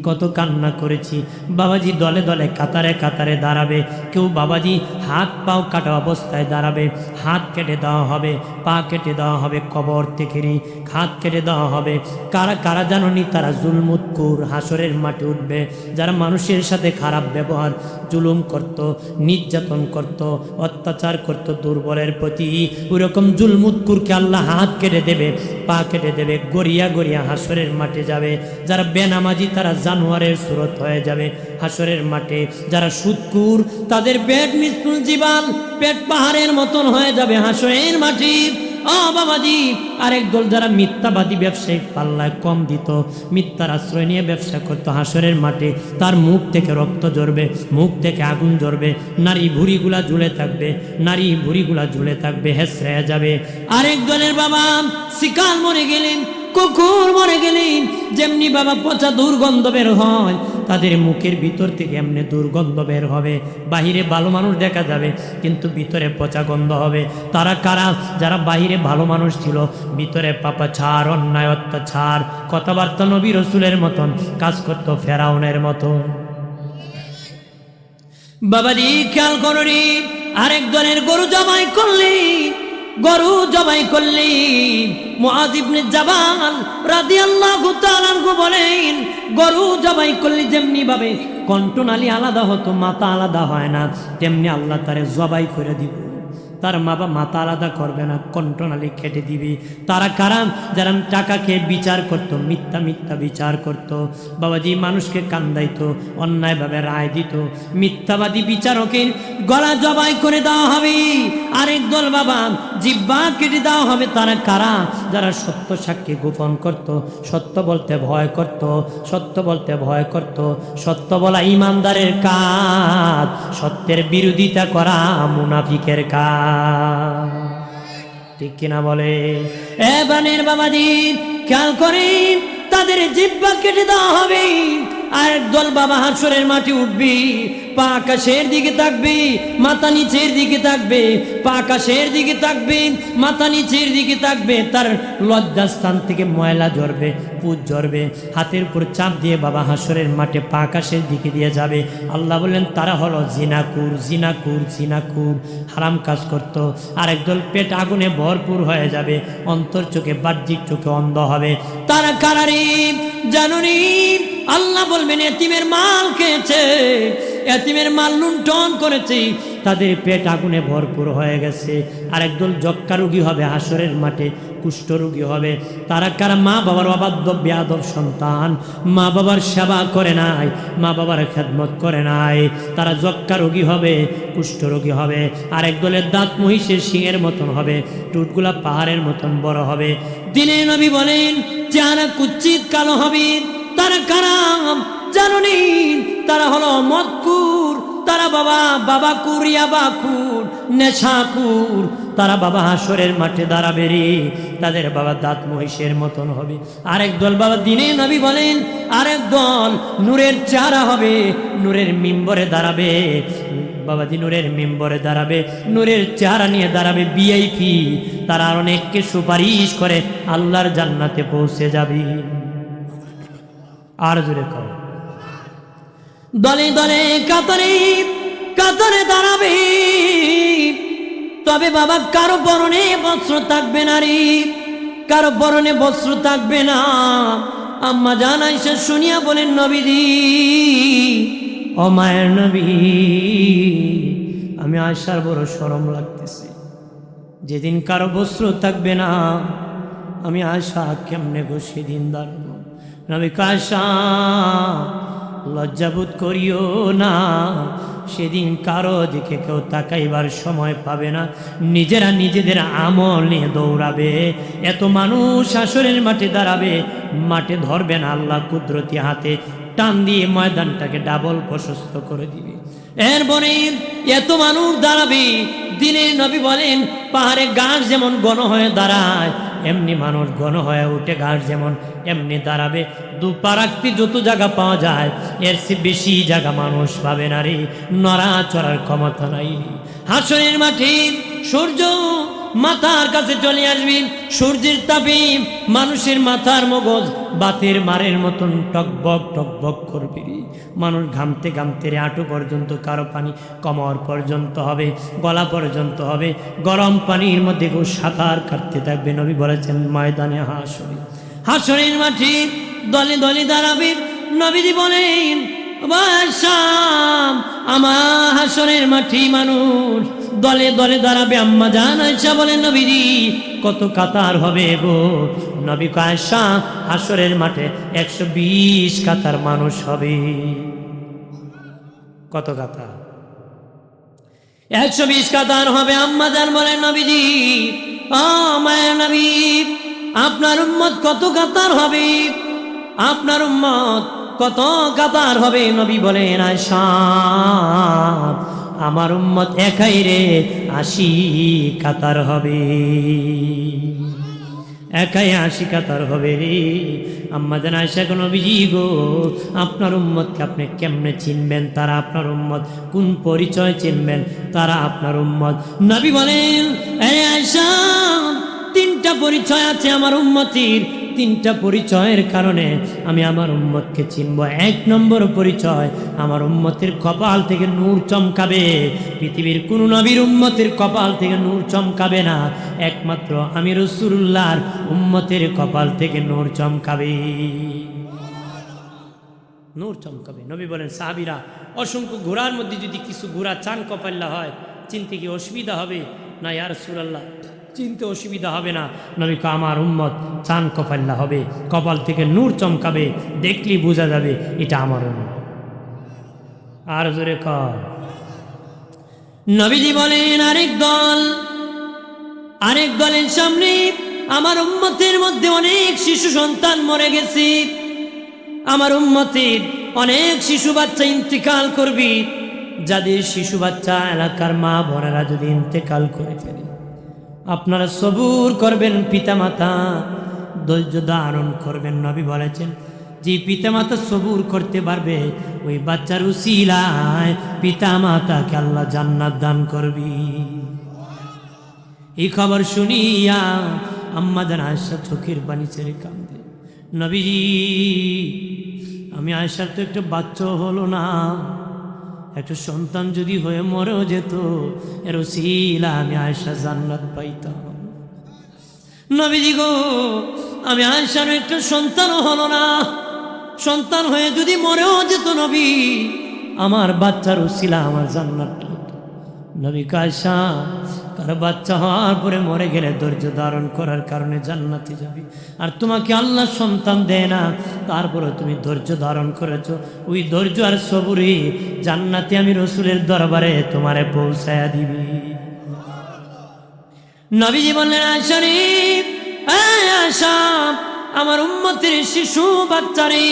কত কান্না করেছি। বাবাজি দলে দলে কাতারে কাতারে দাঁড়াবে। কেউ বাবাজি হাত পাও কাটা অবস্থায় দাঁড়াবে, হাত কেটে দেওয়া হবে, পা কেটে দেওয়া হবে, কবর থেকে হাত কেটে দেওয়া হবে। কারা কারা জাননি তারা জুলমুৎকুর হাসরের মাঠে উঠবে। যারা মানুষের সাথে খারাপ ব্যবহার জুলুম করত, নির্যাতন করত, অত্যাচার করত দুর্বলের প্রতি, ওইরকম জুলমুৎকুরকে আল্লাহ হাত কেটে দেবে, পা কেটে দেবে, গড়িয়া গড়িয়া হাসরের মাঠে যাবে। যারা বেনামাজি তারা জানোয়ারের সুরত হয়ে যাবে হাসরের মাঠে। যারা সুদকুর তাদের পেট মৃত্যুল জীবাল, পেট পাহাড়ের মতন হয়ে যাবে হাসরের মাঠে। ও বাবাজি আরেক দল যারা মিথ্যাবাদী ব্যবসায়িক পাল্লায় কম দিত, মিথ্যার আশ্রয় নিয়ে ব্যবসা করতো, হাসরের মাঠে তার মুখ থেকে রক্ত ঝরবে, মুখ থেকে আগুন ঝরবে, নারী ভুঁড়িগুলা ঝুলে থাকবে, নারী ভুঁড়িগুলা ঝুলে থাকবে, হেসড়ে যাবে। আরেক দলের বাবা শিকার মরে গেলেন, কুকুর মরে গেলেন, যেমনি বাবা পচা দুর্গন্ধ বের হয় তাদের মুখের ভিতর থেকে এমনি দুর্গন্ধ বের হবে। বাহিরে ভালো মানুষ দেখা যাবে কিন্তু ভিতরে পচা গন্ধ হবে। তারা কারা? যারা বাহিরে ভালো মানুষ ছিল, ভিতরে পাপাচার, অন্যায়, অত্যাচার, কথাবার্তা নবী রসুলের মতন কাজ করতো, ফেরাউনের মতন। বাবাজি খেয়াল করি আরেক দলের গরু জবাই করলে, গরু জবাই করলে মুআয ইবনে জাবাল রাদিয়াল্লাহু তাআলা আনহু বলেন গরু জবাই করলে যেমনি ভাবে কণ্ঠনালী আলাদা হতো, মাথা আলাদা হয় না, তেমনি আল্লাহ তারে জবাই করে দিব। তার মাথা আলাদা করবে না, কণ্ঠনালী কেটে দিবি। তারা কারা? যারা টাকা খেয়ে বিচার করত, মিথ্যা মিথ্যা বিচার করত, বাবাজি মানুষকে কান্দাইতো, অন্যায়ভাবে রায় দিত, মিথ্যাবাদী বিচারকের গলা জবাই করে দেওয়া হবে। আরেক দল বাবা জিহ্বা কেটে দেওয়া হবে। তারা কারা? যারা সত্য সাক্ষী গোপন করত, সত্য বলতে ভয় করত, সত্য বলতে ভয় করত। সত্য বলা ইমানদারের কাজ, সত্যের বিরোধিতা করা মুনাফিকের কাজ। ঠিক কিনা বলে? এ বানের বাবাজি খেয়াল করেন তাদের জিহ্বা কেটে দেওয়া হবে। আর একদল বাবা হাসরের মাঠে উঠবি, পা আকাশের দিকে থাকবে, মাথা নিচের দিকে থাকবে, পা আকাশের দিকে থাকবে, মাথা নিচের দিকে থাকবে। তার লজ্জাস্থান থেকে ময়লা ঝরবে, পুজ ঝরবে, হাতের উপর চাপ দিয়ে বাবা হাসরের মাঠে পা আকাশের দিকে দিয়ে যাবে। আল্লাহ বললেন তারা হলো জিনাকুর, জিনাকুর, জিনাকুর, হারাম কাজ করত। আর একদল পেট আগুনে ভরপুর হয়ে যাবে, অন্তর চোখে বাহ্যিক চোখে অন্ধ হবে। তারা কারারে জানুনি? আল্লাহ বলবেন এতিমের মাল খেয়েছে, এতিমের মাল লুণ্ঠন করেছে, তাদের পেট আগুনে ভরপুর হয়ে গেছে। আর একদল যক্কা রোগী হবে হাসরের মাঠে, কুষ্ঠ রোগী হবে। তারা কারা? মা বাবার অবাধ্য বেয়াদব সন্তান, মা বাবার সেবা করে নাই, মা বাবার খেদমত করে নাই, তারা যক্কা রোগী হবে, কুষ্ঠ রোগী হবে। আর একদলের দাঁত মহিষের শিংয়ের মতন হবে, টুটগুলা পাহাড়ের মতন বড় হবে। দিনে নবী বলেন চেহারা কুচ্ছিত কালো হবে। তারা কারাম জানুনি? তারা হলো মদকুর, তারা বাবাকুর, ইয়াবাকুর, নেশাকুর, তারা বাবা হাসরের মাঠে দাঁড়াবে রে, তাদের বাবা দাঁত মহিষের মতন হবে। আরেক দল বাবা দিনে নবী বলেন, আরেক দল নূরের চেহারা হবে, নূরের মিম্বরে দাঁড়াবে বাবাজি, নূরের মিম্বরে দাঁড়াবে, নূরের চেহারা নিয়ে দাঁড়াবে ভিআইপি। তারা অনেককে সুপারিশ করে আল্লাহর জান্নাতে পৌঁছে যাবে। আর জোরে কর, দলে দলে কাতারে কাতারে দাঁড়াবে, তবে বাবা কারো পরনে বস্ত্র থাকবে না রে, কারো পরনে বস্ত্র থাকবে না। আম্মা জান আয়েশা শুনিয়া বলেন, নবীজি, ও মায়ের নবী, আমি আয়েশার বড় শরম লাগতেছে, যেদিন কারো বস্ত্র থাকবে না আমি আয়েশা কেমনে গো সেদিন দাঁড়াবো। নবী আয়েশা লজ্জাবোধ করিও না, সেদিন কারো দিকে কেউ তাকাইবার সময় পাবে না, নিজেরা নিজেদের আমল নিয়ে দৌড়াবে। এত মানুষ হাসরের মাঠে দাঁড়াবে, মাঠে ধরবেন আল্লাহ কুদরতি হাতে, টান দিয়ে ময়দানটাকে ডাবল প্রশস্ত করে দিবে। এরপরে এত মানুষ দাঁড়াবে, দিনে নবী বলেন পাহাড়ে গাছ যেমন ঘন হয়ে দাঁড়ায়, এমনি মানুষ ঘন হয়ে উঠে ঘাস যেমন এমনি দাঁড়াবে। দুপা রাখতে যত জায়গা পাওয়া যায় এর চেয়ে বেশি জায়গা মানুষ পাবে না রে, নড়াচড়ার ক্ষমতা নাই। হাসরের মাঠে সূর্য মাথার কাছে চলে আসবে, সূর্যের তাপে মানুষের মাথার মগজ বাতের মারের মতন টকবক টকবক করবে। মানুষ ঘামতে ঘামতে রে হাঁটু পর্যন্ত, কারো পানি কোমর পর্যন্ত হবে, গলা পর্যন্ত হবে, গরম পানির মধ্যে কেউ সাঁতার কাটতে থাকবে। নবী বলেছেন ময়দানে হাসরে, হাসরের মাঠে দলে দলে দাঁড়াবে। নবীজি বলেন, আমার হাসরের মাঠে মানুষ দলে দলে দাঁড়াবে। আম্মা জান আয়েশা বলেন, নবীজি কত কাতার হবে গো? নবী আয়েশা, হাসরের মাঠে 120 কাতার মানুষ হবে। কত কাতার? 120 কাতার হবে। আম্মা জান বলেন, নবীজি, ও মায়ের নবী, আপনার উম্মত কত কাতার হবে? আপনার উম্মত কত কাতার হবে? নবী বলেন, আয়েশা, আমার উম্মত একাই রে 80 কাতার হবে, একাই 80 কাতার হবে রে। আম্মা জান আয়েশা, নবীজি গো, আপনার উম্মতকে আপনি কেমনে চিনবেন? তারা আপনার উম্মত। কোন পরিচয় চিনবেন তারা আপনার উম্মত? নবী বলেন, আয়েশা, 3টা পরিচয় আছে আমার উম্মতির, 3টা পরিচয়ের কারণে আমি আমার উম্মতকে চিনব। 1 নম্বর পরিচয়, আমার উম্মতের কপাল থেকে নূর চমকাবে। পৃথিবীর কোন নবীর উম্মতের কপাল থেকে নূর চমকাবে না, একমাত্র আমি রাসূলুল্লাহর উম্মতের কপাল থেকে নূর চমকাবে, নূর চমকাবে। নবী বলেন, সাহাবীরা, অসংখ্য ঘোড়ার মধ্যে যদি কিছু ঘোড়া চান কপাল্লা হয়, চিনতে কি অসুবিধা হবে? না ইয়া রাসূলুল্লাহ, চিনতে অসুবিধা হবে না। নবী কয়, আমার উম্মত চান কপাল্লা হবে, কপাল থেকে নূর চমকাবে, দেখলি বোঝা যাবে এটা আমার উম্মত। আর জোরে কর। নবীজি বলেন, আরেক দলের সামনে আমার উম্মতের মধ্যে অনেক শিশু সন্তান মরে গেছে, আমার উম্মতের অনেক শিশু বাচ্চা ইন্তেকাল করবি। যাদের শিশু বাচ্চা এলাকার মা বোনেরা যদি ইন্তেকাল করে ফেলে, আপনারা সবুর করবেন, পিতামাতা ধৈর্য ধারণ করবেন। নবী বলেছেন, যে পিতামাতা সবুর করতে পারবে ওই বাচ্চার উসিলায় পিতামাতাকে আল্লাহ জান্নাত দান করবি। এই খবর শুনিয়া আম্মা জান আয়েশা চোখের পানি ছেড়ে কাঁদে। নবীজি, আমি আয়েশার তো একটা বাচ্চা হলো না, একটা সন্তান যদি হয়ে মরেও যেত, এর উসিলা আমি আয়েশা জান্নাত পাইতাম। নবীজি গো, আমি আয়েশার একটা সন্তানও হলো না, সন্তান হয়ে যদি মরেও যেত নবী, আমার বাচ্চার উসিলা আমার জান্নাত হতো। নবী আয়েশা, কার বাচ্চা হওয়ার পরে মরে গেলে ধৈর্য ধারণ করার কারণে জান্নাতে যাবি, আর তোমাকে আল্লাহ সন্তান দেয় না, তারপরে তুমি ধৈর্য ধারণ করেছো, ওই ধৈর্য আর সবুরে জান্নাতে আমি রসুলের দরবারে তোমারে পৌঁছায়া দিবি। নবীজি বললেন, আয়েশা রে, আয়েশা, আমার উম্মতের শিশু বাচ্চারে,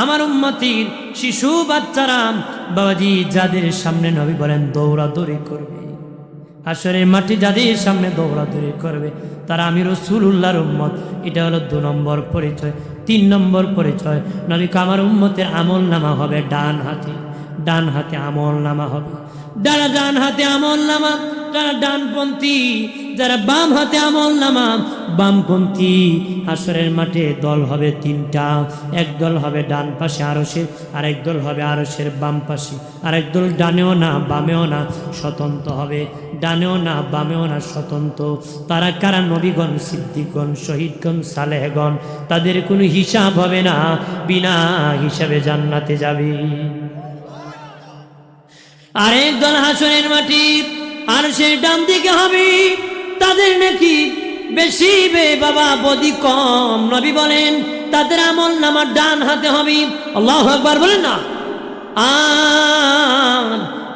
আমার উম্মতের শিশু বাচ্চারা বাবাজি যাদের সামনে নবী বলেন দৌড়াদৌড়ি করবে, হাসরের মাঠে যাদের সামনে দৌড়াদৌড়ি করবে তারা আমি রাসূলুল্লাহর উম্মত। এটা হলো 2 নম্বর পরিচয়। 3 নম্বর পরিচয়, নবী আমার উম্মতের আমল নামা হবে ডান হাতে আমল নামা হবে। যারা ডান হাতে আমল নামা, যারা ডানপন্থী, যারা বাম হাতে আমল নামা বামপন্থী, হাসরের মাঠে দল হবে 3টা। এক দল হবে ডান পাশে আরশের, আরেক দল হবে আরশের বাম পাশে, আরেক দল ডানেও না বামেও না স্বতন্ত্র হবে, ডানেও না বামেও না স্বতন্ত্র। তারা কারা? নবীগণ, সিদ্দিকগণ, শহীদগণ, সালেহগণ। তাদের কোনো হিসাব হবে না, বিনা হিসাবে জান্নাতে যাবে। আরেক দল হাসরের মাটি আরশের ডান দিকে হবে, তাদের নাকি বেশি বাবা, বদি কম। নবী বলেন তাদের আমল নামা ডান হাতে হবে। আল্লাহু আকবার বলেন না। আর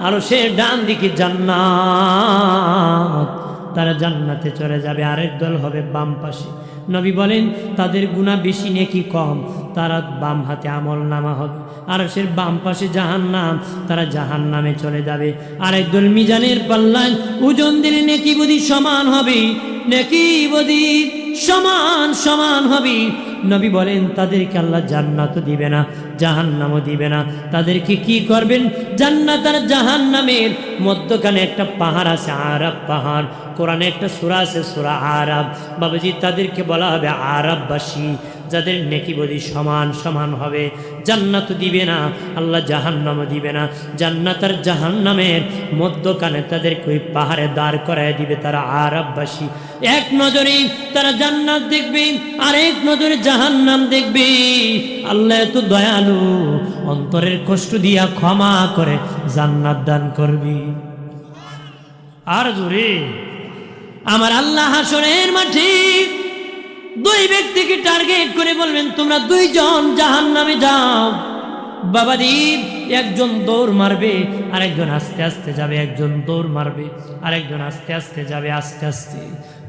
আরশের ডান দিকে জান্নাত, তারা জান্নাতে চলে যাবে। আরেক দল হবে বাম পাশে। নবী বলেন তাদের গুনাহ বেশি নেকি কম, তারা বাম হাতে আমল নামা হবে। আরশের বাম পাশে জাহান্নাম, তারা জাহান্নামে চলে যাবে। আরেক দল মিজানের পাল্লায় ওজন দিলে নেকি বদি সমান হবে, নেকি বদি সমান সমান হবে। নবী বলেন তাদেরকে আল্লাহ জান্নাতও দিবে না, জাহান্নামও দিবে না। তাদেরকে কি করবেন? জান্নাত আর জাহান্নামের মধ্যখানে একটা পাহাড় আছে, আরাব পাহাড়। কোরআনে একটা সূরা আছে, সূরা আরাব। বাবাজি, তাদেরকে বলা হবে আরাববাসী, যাদের নেকি বদি সমান সমান হবে। জান্নাতও দিবে না, আল্লাহ জাহান্নামও দিবে না। জান্নাত আর জাহান্নামের মধ্যখানে তাদেরকে ওই পাহাড়ে দাঁড় করায় দিবে। তারা আরাববাসী। এক নজরে তারা জান্নাত দেখবে, আর এক নজরে জাহান্নাম দেখবে। আল্লাহ এত দয়ালু, অন্তরের কষ্ট দিয়া ক্ষমা করে জান্নাত দান করবি। আর জোরে আমার আল্লাহ হাসরের মাঠে 2 ব্যক্তিকে টার্গেট করে বলবেন তোমরা 2 জন জাহান্নামে যাও। বাবাজি, একজন দৌড় মারবে, আরেকজন আস্তে আস্তে যাবে। একজন দৌড় মারবে, আরেকজন আস্তে আস্তে যাবে, আস্তে আস্তে।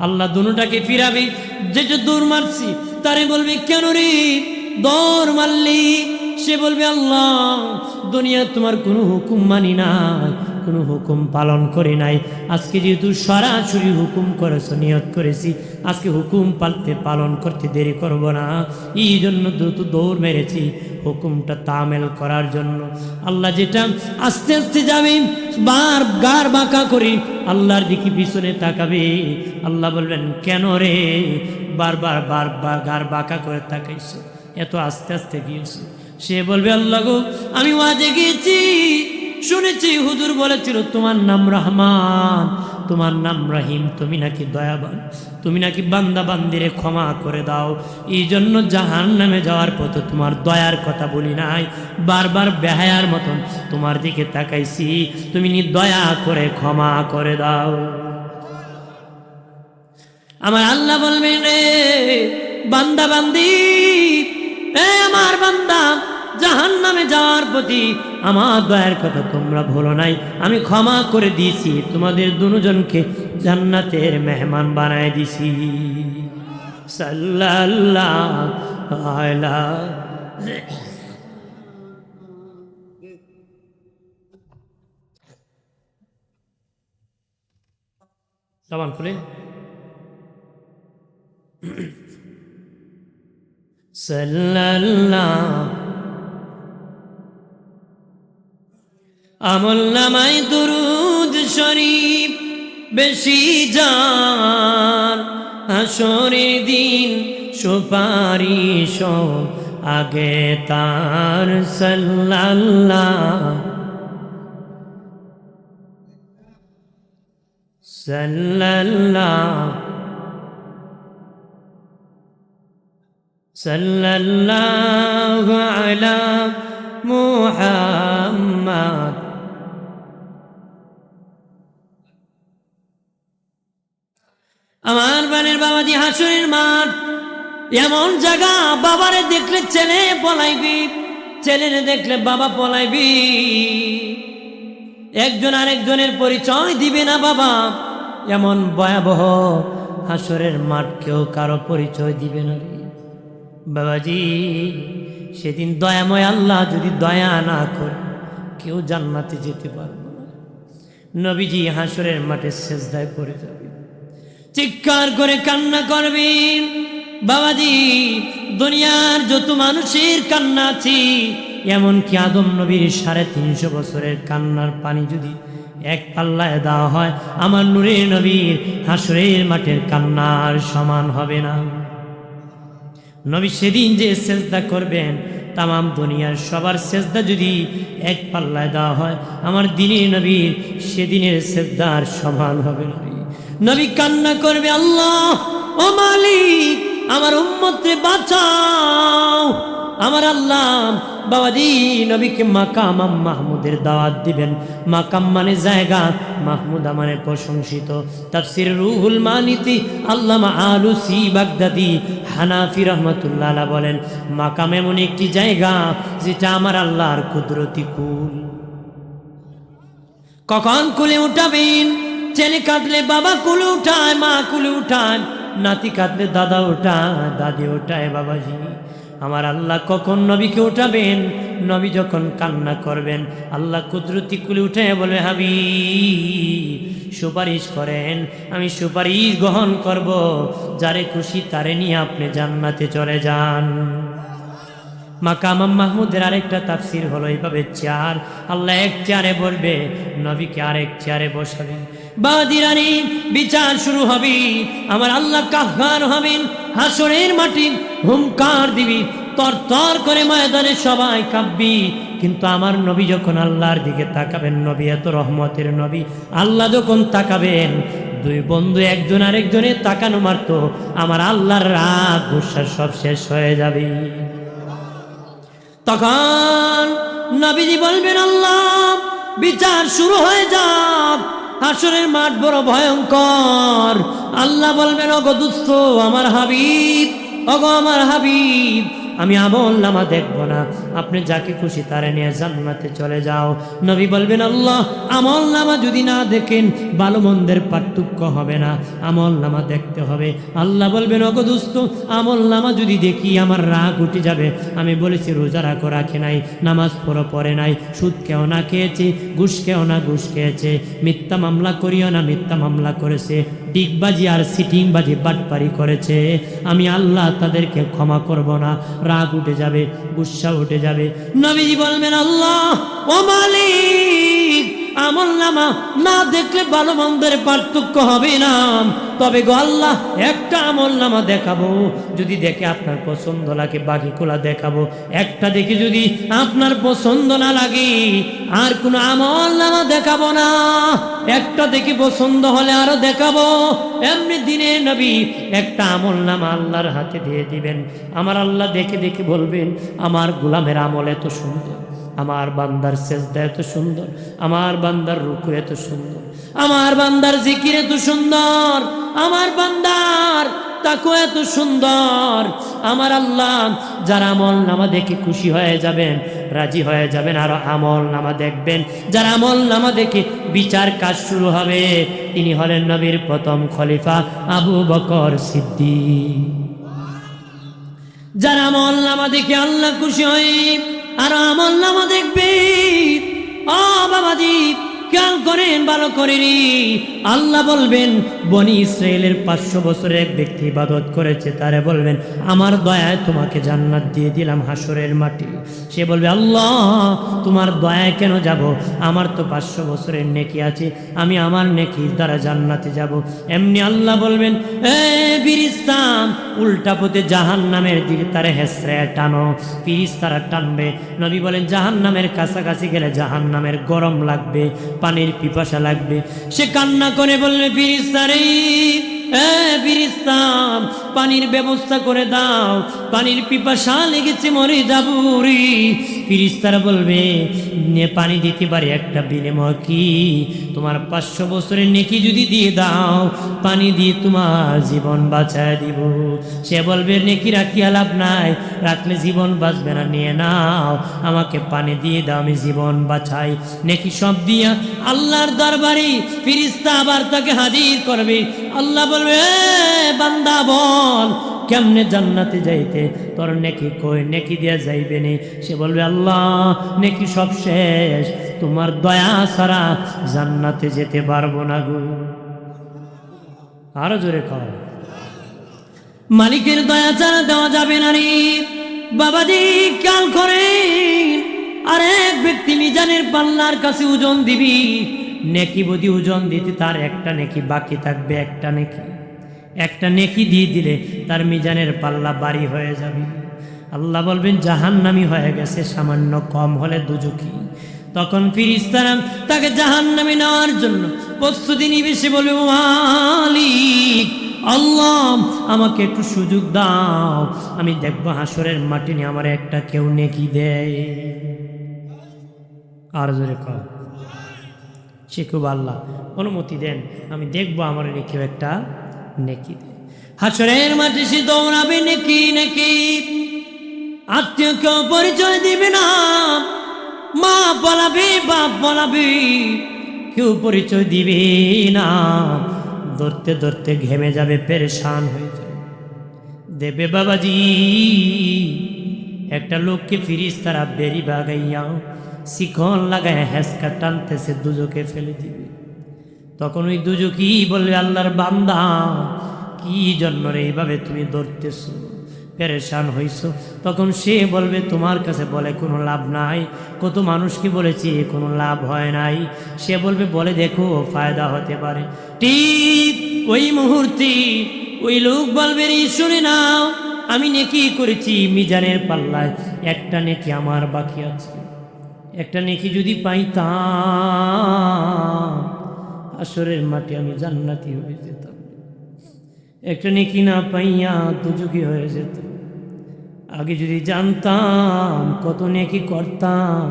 আল্লাহ দুটাকে ফিরাবে। যেটা দৌড় মারছি তারে বলবে কেন রে দৌড় মারলি? সে বলবে আল্লাহ, দুনিয়া তোমার কোনো হুকুম মানি নাই, কোনো হুকুম পালন করি নাই। আজকে যেহেতু সরাসরি হুকুম করেছো, নিয়ত করেছি আজকে হুকুম পালন করতে দেরি করব না, এই জন্য দ্রুত দৌড় মেরেছি হুকুমটা তামেল করার জন্য। আল্লাহ যেটা আস্তে আস্তে যাবে, গার বাঁকা করে আল্লাহর দিকে পিছনে তাকাবে। আল্লাহ বলবেন কেন রে বারবার গার বাঁকা করে তাকাইছো, এত আস্তে আস্তে গিয়েছো? সে বলবে আল্লাহ গো, আমি ওয়াজে গিয়েছি, শুনেছি হুজুর বলেছিল তোমার নাম রহমান, তোমার নাম রহিম, তুমি নাকি দয়াবান, তুমি নাকি বান্দা বান্দিরে ক্ষমা করে দাও। এই জন্য জাহান্নামে যাওয়ার পথে তোমার দয়ার কথা বলি নাই, বারবার বেহায়ার মতন তোমার দিকে তাকাইছি, তুমি দয়া করে ক্ষমা করে দাও। আমার আল্লাহ বলবেন রে বান্দা বান্দি, আমার বান্দা জাহান্নামে যাওয়ার প্রতি আমার দয়ার কথা তোমরা ভুলো নাই, আমি ক্ষমা করে দিয়েছি, তোমাদের দুজনকে জান্নাতের মেহমান বানায় দিছি। সাল্লাল্লাহু আলাইহি জবান খুলে সাল্লাল্লাহু আমল নামায় দুরুদ শরীফ বেশি যার, হাসরের দিন সুপারিশ আগে তার। সাল্লাল্লাহু সাল্লাল্লাহু আলা মুহাম্মদ। আমার বানের বাবাজি, হাসরের মাঠ এমন জায়গা, বাবারে দেখলে ছেলে পলাইবি, ছেলেরে দেখলে বাবা পলাইবি, একজন আরেকজনের পরিচয় দিবে না বাবা। এমন ভয়াবহ হাসরের মাঠ, কেউ কারো পরিচয় দিবে না রে বাবাজি। সেদিন দয়াময় আল্লাহ যদি দয়া না করে কেউ জান্নাতে যেতে পারবে না। নবীজি হাসরের মাঠে সেজদায় পড়ে যাবে, চিৎকার করে কান্না করবেন। বাবাজি, দুনিয়ার যত মানুষের কান্না আছে, এমনকি আদম নবীর 350 বছরের কান্নার পানি যদি এক পাল্লায় দেওয়া হয়, আমার নূরের নবীর হাসরের মাঠের কান্নার সমান হবে না। নবী সেদিন যে সেজদা করবেন, তামাম দুনিয়ার সবার সেজদা যদি এক পাল্লায় দেওয়া হয়, আমার দিনের নবীর সেদিনের সেজদার সমান হবে না। নবী কান্না করবে, আল্লাহ ও মালিক, আমার উম্মতকে বাঁচাও। আমার আল্লাহ বাবাজি নবীকে মাকাম মাহমুদের দাওয়াত দিবেন। মাকাম মানে জায়গা, মাহমুদা মানে প্রশংসিত। তাফসির রুহুল মানিতে আল্লামা আলুসি বাগদাদি হানাফি রহমতুল্লাহ আলাইহি বলেন, মাকাম এমন একটি জায়গা যেটা আমার আল্লাহর কুদরতি কুল। কখন কুলে উঠাবেন? ছেলে কাঁদলে বাবা কুলে উঠায়, মা কুলে উঠায়, নাতি কাঁদলে দাদা উঠায়, দাদি উঠায়। বাবাজি, আমার আল্লাহ কখন নবীকে উঠাবেন? নবী যখন কান্না করবেন, আল্লাহ কুদরতি কুলে উঠে বলে, হাবিব সুপারিশ করেন, আমি সুপারিশ গ্রহণ করব, যারে খুশি তারে নিয়ে আপনি জান্নাতে চলে যান। মাকাম মাহমুদের আরেকটা তাফসির হলো এইভাবে, চেয়ার, আল্লাহ এক চেয়ারে বলবে, নবীকে আরেক চেয়ারে বসাবেন। বাদিরানি বিচার শুরু হবে, আমার আল্লাহ কাহ্বার হবেন, হাসরের মাটি হুঙ্কার দিবি, তরতর করে ময়দানে সবাই কাঁপবি। কিন্তু আমার নবী যখন আল্লাহর দিকে তাকাবেন, নবী এত রহমতের নবী, আল্লাহ যখন তাকাবেন, দুই বন্ধু একজন আরেকজনের তাকানো মারত, আমার আল্লাহর রাগ গুসা সব শেষ হয়ে যাবে। তখন নবীজি বলবেন, আল্লাহ বিচার শুরু হয়ে যাক, হাসরের মাঠ বড় ভয়ঙ্কর। আল্লাহ বলবেন, ওগো দুস্থ আমার হাবিব, ওগো আমার হাবিব, আমি আমল নামা দেখবো না, আপনি যাকে খুশি তারে নিয়ে জান্নাতে চলে যাও। নবী বলবেন, আল্লাহ আমল নামা যদি না দেখেন, ভালো মন্দের পার্থক্য হবে না, আমল নামা দেখতে হবে। আল্লাহ বলবেন, ওগো দোস্ত, আমল নামা যদি দেখি আমার রাগ উঠে যাবে। আমি বলেছি রোজা রাখো, রাখে নাই, নামাজ পড়ে নাই, সুদ কেউ না খেয়েছে, ঘুষ কেউ না ঘুষ খেয়েছে, মিথ্যা মামলা করিও না, মিথ্যা মামলা করেছে, ডিগবাজি আর সিটিংবাজি বাটপারি করেছে, আমি আল্লাহ তাদেরকে ক্ষমা করব না। রাগ উঠে যাবে, গুসা উঠে যাবে। নবীজি বলবেন, আল্লাহ ও মালিক, আমল নামা না দেখলে ভালো মন্দের পার্থক্য হবে না, তবে গো আল্লাহ একটা আমল নামা দেখাবো, যদি দেখে আপনার পছন্দ লাগে বাকিগুলা দেখাবো, একটা দেখে যদি আপনার পছন্দ না লাগে আর কোনো আমল নামা দেখাবো না, একটা দেখে পছন্দ হলে আরো দেখাবো। এমনি দিনে নবী একটা আমল নামা আল্লাহর হাতে দিয়ে দিবেন। আমার আল্লাহ দেখে দেখে বলবেন, আমার গোলামের আমল এত সুন্দর, আমার বান্দার সেজদা এত সুন্দর, আমার বান্দার রুকু এত সুন্দর, আমার বান্দার জিকির এত সুন্দর, আমার বান্দার তাকওয়া এত সুন্দর। আমার আল্লাহ যারা আমল নামা দেখে খুশি হয়ে যাবেন, রাজি হয়ে যাবেন, আরো আমল নামা দেখবেন। যারা আমল নামা দেখে বিচার কাজ শুরু হবে, তিনি হলেন নবীর প্রথম খলিফা আবু বকর সিদ্দিক। যারা আমল নামা দেখে আল্লাহ খুশি হয়, আর আমল নামা দেখবে, ও বাবাজি খেয়াল করেন, ভালো করেনি। আল্লাহ বলবেন, বনি ইসরায়েলের 500 বছরের এক ব্যক্তি ইবাদত করেছে, তারে বলবেন, আমার দয়ায় তোমাকে জান্নাত দিয়ে দিলাম হাসরের মাটি। সে বলবে, আল্লাহ তোমার দয়ায় কেন যাব, আমার তো 500 বছরের নেকি আছে, আমি আমার নেকির দ্বারা জান্নাতে যাব। এমনি আল্লাহ বলবেন, এ ফিরিস্তা, উল্টা পথে জাহান্নামের দিকে তারে হেসড়ে টানো। ফিরিস্তারা টানবে। নবী বলেন, জাহান্নামের কাছাকাছি গেলে জাহান্নামের গরম লাগবে, পানির পিপাসা লাগবে। সে কান্না করে বলবে, ফিরিস্তা রে, ফিরিস্তা পানির ব্যবস্থা করে দাও, পানির পিপাসা লেগেছে, মরে যাবো রে। ফিরিস্তারা বলবে, পানি দিতে পারি, একটা বিনিময় কি, তোমার 500 বছরের নেকি যদি দিয়ে দাও, পানি দিয়ে তোমার জীবন বাঁচায় দিব। সে বলবে, নেকি রাখিয়া লাভ নাই, রাখলে জীবন বাঁচবে না, নিয়ে নাও, আমাকে পানি দিয়ে দাও, আমি জীবন বাঁচাই। নেকি সব দিয়া আল্লাহর দরবারে ফিরিস্তা আবার তাকে হাজির করবে। আল্লাহ বলবে, বান্দা বল কেমনে জান্নাতে যাইতে, তোর নেকি কই, নেকি দিয়া যাইবে নি। সে বলবে, আল্লাহ নেকি সব শেষ, তোমার দয়া ছাড়া জান্নাতে যেতে পারবো না গো। আরো জোরে কর, মালিকের দয়া ছাড়া দেওয়া যাবে না রে বাবাজি। খেয়াল করেন, আর এক ব্যক্তি মিজানের পাল্লার কাছে ওজন দিবি, নেকি বদি ওজন দিতে তার একটা নেকি বাকি থাকবে, একটা নেকি দিয়ে দিলে তার মিজানের পাল্লা বাড়ি হয়ে যাবে। আল্লাহ বলবেন জাহান্নামী হয়ে গেছে, সামান্য কম হলে দুজকি। তখন ফেরেশতারা তাকে জাহান্নামে নেওয়ার জন্য প্রস্তুতি নিবে। সে বলবে মালিক আল্লাহ, আমাকে একটু সুযোগ দাও, আমি দেখবো হাসরের মাটি নিয়ে আমার একটা কেউ নেকি দেয়। আর জোরে কর, সে খুব আল্লাহ অনুমতি দেন, আমি দেখবো আমার কেউ একটা নেকি দেয়। হাসরের মাটি সে দৌড়াবে, নেকি নেকি। আত্মীয় কেউ পরিচয় দিবে না, মা বলাবে, বাপ বলাবে, কেউ পরিচয় দিবে না। ধরতে ধরতে ঘেমে যাবে, পেরেশান হয়ে যাবে। দেবে বাবাজি একটা লোককে ফেরেশতারা বেরি বাগাইয়া শিকল লাগায় হেসকা টানতেছে, দুজকে ফেলে দিবে। তখন ওই দুজকি বলবে আল্লাহর বান্দা, কি জন্য রে এইভাবে তুমি ধরতেছো, পেরেশান হইছো? তখন সে বলবে তোমার কাছে বলে কোনো লাভ নাই, কত মানুষকে বলেছি কোনো লাভ হয় নাই। সে বলবে বলে দেখো ফায়দা হতে পারে। ঠিক ওই মুহূর্তে ওই লোক বলবে রে শুনে নাও, আমি নেকি করেছি, মিজানের পাল্লায় একটা নেকি আমার বাকি আছে। একটা নেকি যদি পাইতাম আসরের মাঠে আমি জান্নাতি হয়ে যেতাম। একটা নেকি না পাইয়া দুজকি হয়ে যেত। আগে যদি জানতাম কত নেকি করতাম,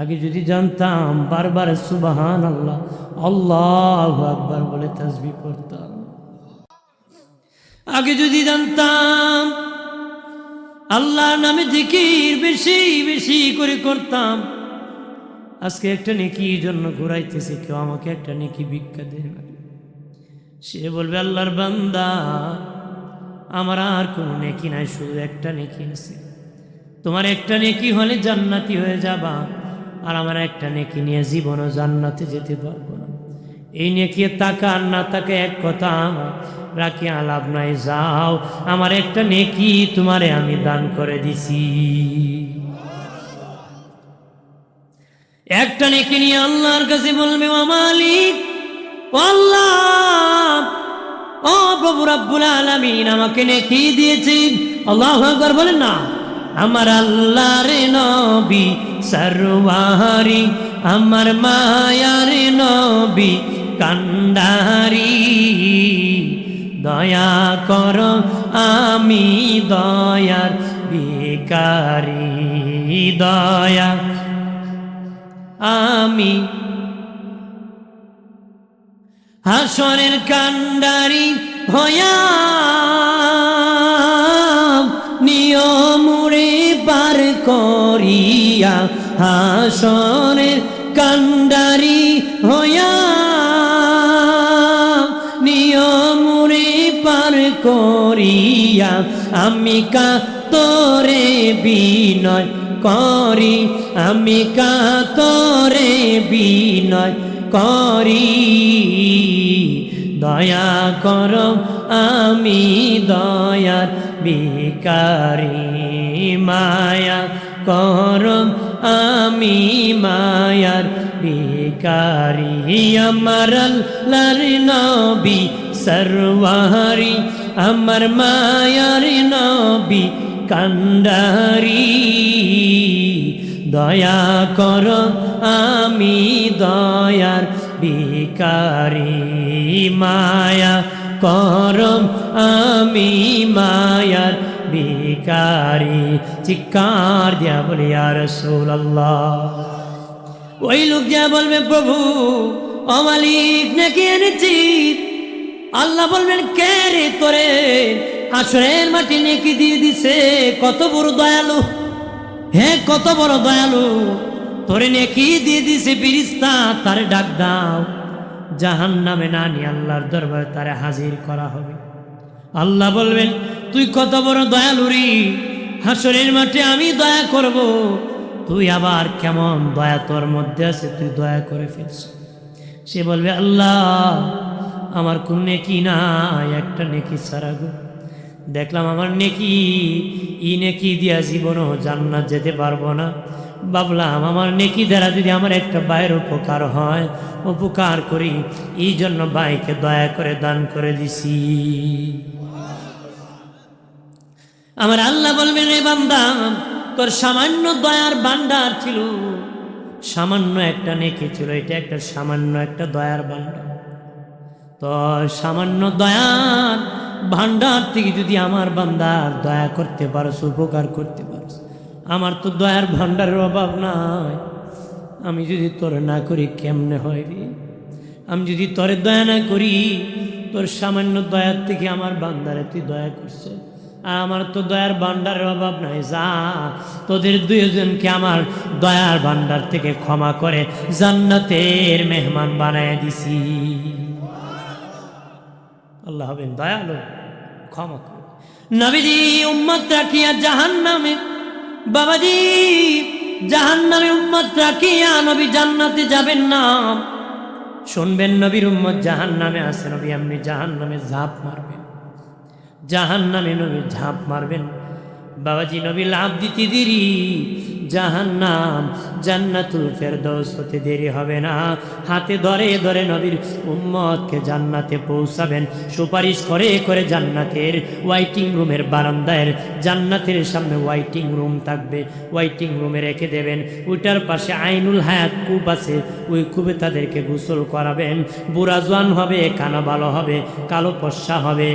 আগে যদি জানতাম বারবার সুবহান আল্লাহ আল্লাহু আকবার বলে তাসবিহ করতাম। আগে যদি জানতাম আল্লাহর নামে জিকির বেশি বেশি করে করতাম। আজকে একটা নেকির জন্য ঘুরাইতেছে, কেউ আমাকে একটা নেকি ভিক্ষা দেয় না। সে বলবে আল্লাহর বান্দা, আমার আর কোনো নেকি নাই, শুধু একটা নেকি আছে। তোমার একটা নেকি হলে জান্নাতি হয়ে যাবা, আর আমার একটা নেকি নিয়ে জীবনও জান্নাতে যেতে পারবো না। এই নেকি তাকা আর না তাকে এক কথা রাখি লাভ নাই, যাও আমার একটা নেকি তোমারে আমি দান করে দিছি। একটা নেকি নিয়ে আল্লাহর কাছে বলবে ও মালিক, ও আল্লাহ, ও প্রভু রব্বুল আলামিন আমাকে নেকি দিয়েছেন। আল্লাহু আকবার বলেন না। আমার আল্লাহর নবী সরওয়ারি, আমার মায়ার নবী কান্ডারি, দয়া করো আমি দয়ার ভিখারি, দয়া আমি হাসরের কান্ডারি হয়া নিয়মুরে পার করিয়া, হাসরের কান্ডারি হয়া নিয়মুরে পার করিয়া, আমি কাতরে বিনয় করি, আমি কাতরে বিনয় করি, দয়া করো আমি দয়ার ভিখারি, মায়া করো আমি মায়ার ভিখারি, আমার আল্লাহর নবী সরওয়ারি, আমার মায়ার নবী কান্ডারি, দয়া করো আমি দয়ার ভিখারি, মায়া করো আমি মায়ার ভিখারি। চিৎকার দিয়া বলি ইয়া রাসূলুল্লাহ। ওই লোক যা বলবে প্রভু ও মালিক নাকি এনেছি। আল্লাহ বলবেন কে রে তোরে হাসরের মাটি নেকি দিয়ে দিছে, কত বড় দয়ালু, হ্যাঁ কত বড় দয়ালু, তোরে নেকি দিয়ে দিছে ফেরেশতা, তারে ডাক দাও, জাহান্নামে না নিয়ে আল্লাহর দরবারে তারে হাজির করা হবে। আল্লাহ বলবেন তুই কত বড় দয়ালু রে, হাসরের মাঠে আমি দয়া করব, তুই আবার কেমন দয়া তোর মধ্যে আছে, তুই দয়া করে ফেলছ। সে বলবে আল্লাহ আমার কোন নেকি নাই, একটা নেকি ছাড়া গো। দেখলাম আমার নেকি, ই নেকি দিয়া জীবনও জান্নাত যেতে পারবো না। ভাবলাম আমার নেকি দ্বারা যদি আমার একটা ভাইয়ের উপকার হয়, উপকার করি, এই জন্য ভাইকে দয়া করে দান করে দিছি। আমার আল্লাহ বলবেন রে বান্দা, তোর সামান্য দয়ার ভান্ডার ছিল, সামান্য একটা নেকি ছিল, এটা একটা সামান্য একটা দয়ার ভান্ডার। তো সামান্য দয়ার ভান্ডার থেকে যদি আমার বান্দার দয়া করতে পারো, উপকার করতে পারো, আমার তো দয়ার ভান্ডারের অভাব নাই। আমি যদি তোর না করি কেমনে হয় রে? আমি যদি তোরে দয়া না করি, তোর সামান্য দয়ার থেকে আমার বান্দারে তুই দয়া করছ, আর আমার তো দয়ার ভান্ডারের অভাব নাই। যা তোদের দুইজনকে আমার দয়ার ভান্ডার থেকে ক্ষমা করে জান্নাতের মেহমান বানায় দিছি। আল্লাহ হবেন দয়ালু, ক্ষমা করে। নবীজি উম্মত রাখিয়া জাহান্নামে, বাবাজি জাহান্নামে উম্মত রাখিয়া নবী জান্নাতে যাবেন না। শুনবেন নবীর উম্মত জাহান্নামে আছে, নবী আপনি জাহান্নামে ঝাঁপ মারবেন, জাহান্নামে নবী ঝাঁপ মারবেন। বাবাজি নবী লাভ দিতে দেরি, জাহান্নাম জান্নাতুল ফেরদৌস হতে দেরি হবে না। হাতে ধরে ধরে নবীর উম্মতকে জান্নাতে পৌঁছাবেন, সুপারিশ করে করে জান্নাতের ওয়াইটিং রুমের বারান্দায়, জান্নাতের সামনে ওয়াইটিং রুম থাকবে, ওয়াইটিং রুমে রেখে দেবেন। ওইটার পাশে আইনুল হায়াত কূপ আছে, ওই কূপে তাদেরকে গোসল করাবেন। বুড়া জোয়ান হবে, কানা ভালো হবে, কালো পশা হবে,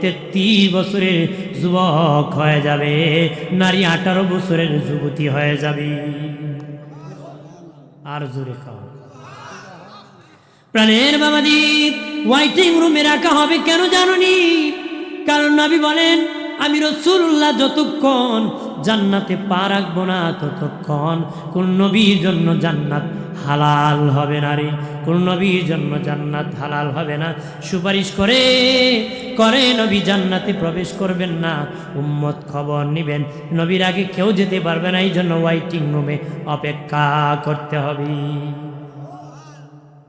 33 বছরের যুবক হয়ে যাবে, নারী 18 বছরের যুবতী হয়ে যাবে। আর জোরে খাওয়া প্রাণের বাবাজি, ওয়াইটিং রুমে রাখা হবে কেন জানুনি? কারণ নবী বলেন আমি রাসূলুল্লাহ যতক্ষণ জান্নাতে পা রাখবো না ততক্ষণ কোন নবীর জন্য জান্নাত হালাল হবে না রে, কোন নবীর জন্য জান্নাত হালাল হবে না। সুপারিশ করে করে নবী জান্নাতে প্রবেশ করবেন না। উম্মত খবর নিবেন, নবীর আগে কেউ যেতে পারবে না, এই জন্য ওয়াইটিং রুমে অপেক্ষা করতে হবে।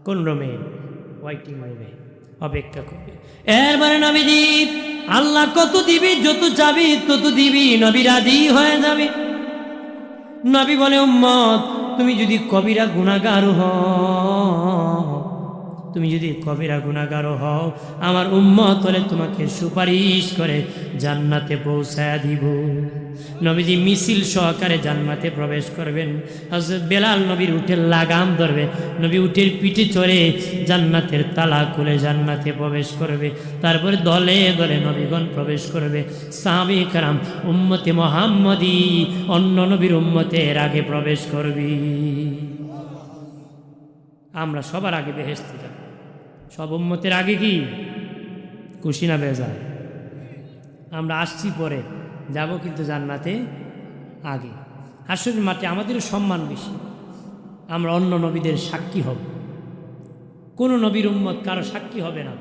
কোন রুমে? ওয়াইটিং রুমে অপেক্ষা করবে। এরপরে নবীজি আল্লাহ কত দিবি, যত চাবি তত দিবি, নবী রাজি হয়ে যাবে। নবী বলে উম্মত তুমি যদি কবিরা গুনাহগার হও, তুমি যদি কবিরা গুনাহগার হও, আমার উম্মত হলে তোমাকে সুপারিশ করে জান্নাতে পৌঁছায়া দিব। নবীজি মিছিল সহকারে জান্নাতে প্রবেশ করবেন। হযরত বেলাল নবীর উটের লাগাম ধরবে, নবী উটের পিঠে চড়ে জান্নাতের তালা খুলে জান্নাতে প্রবেশ করবে। তারপরে দলে দলে নবীগণ প্রবেশ করবে। সাহাবী কেরাম উম্মতে মুহাম্মদী অন্য নবীর উম্মতের আগে প্রবেশ করবি। আমরা সবার আগে বেহেশতে যাব, সব উম্মতের আগে। কি খুশি না বেজার? আমরা আসছি পরে, যাব কিন্তু জান্নাতে আগে। হাসরের মাঠে আমাদের সম্মান বেশি, আমরা অন্য নবীদের সাক্ষী হব। কোন নবীর উম্মত কারো সাক্ষী হবে না,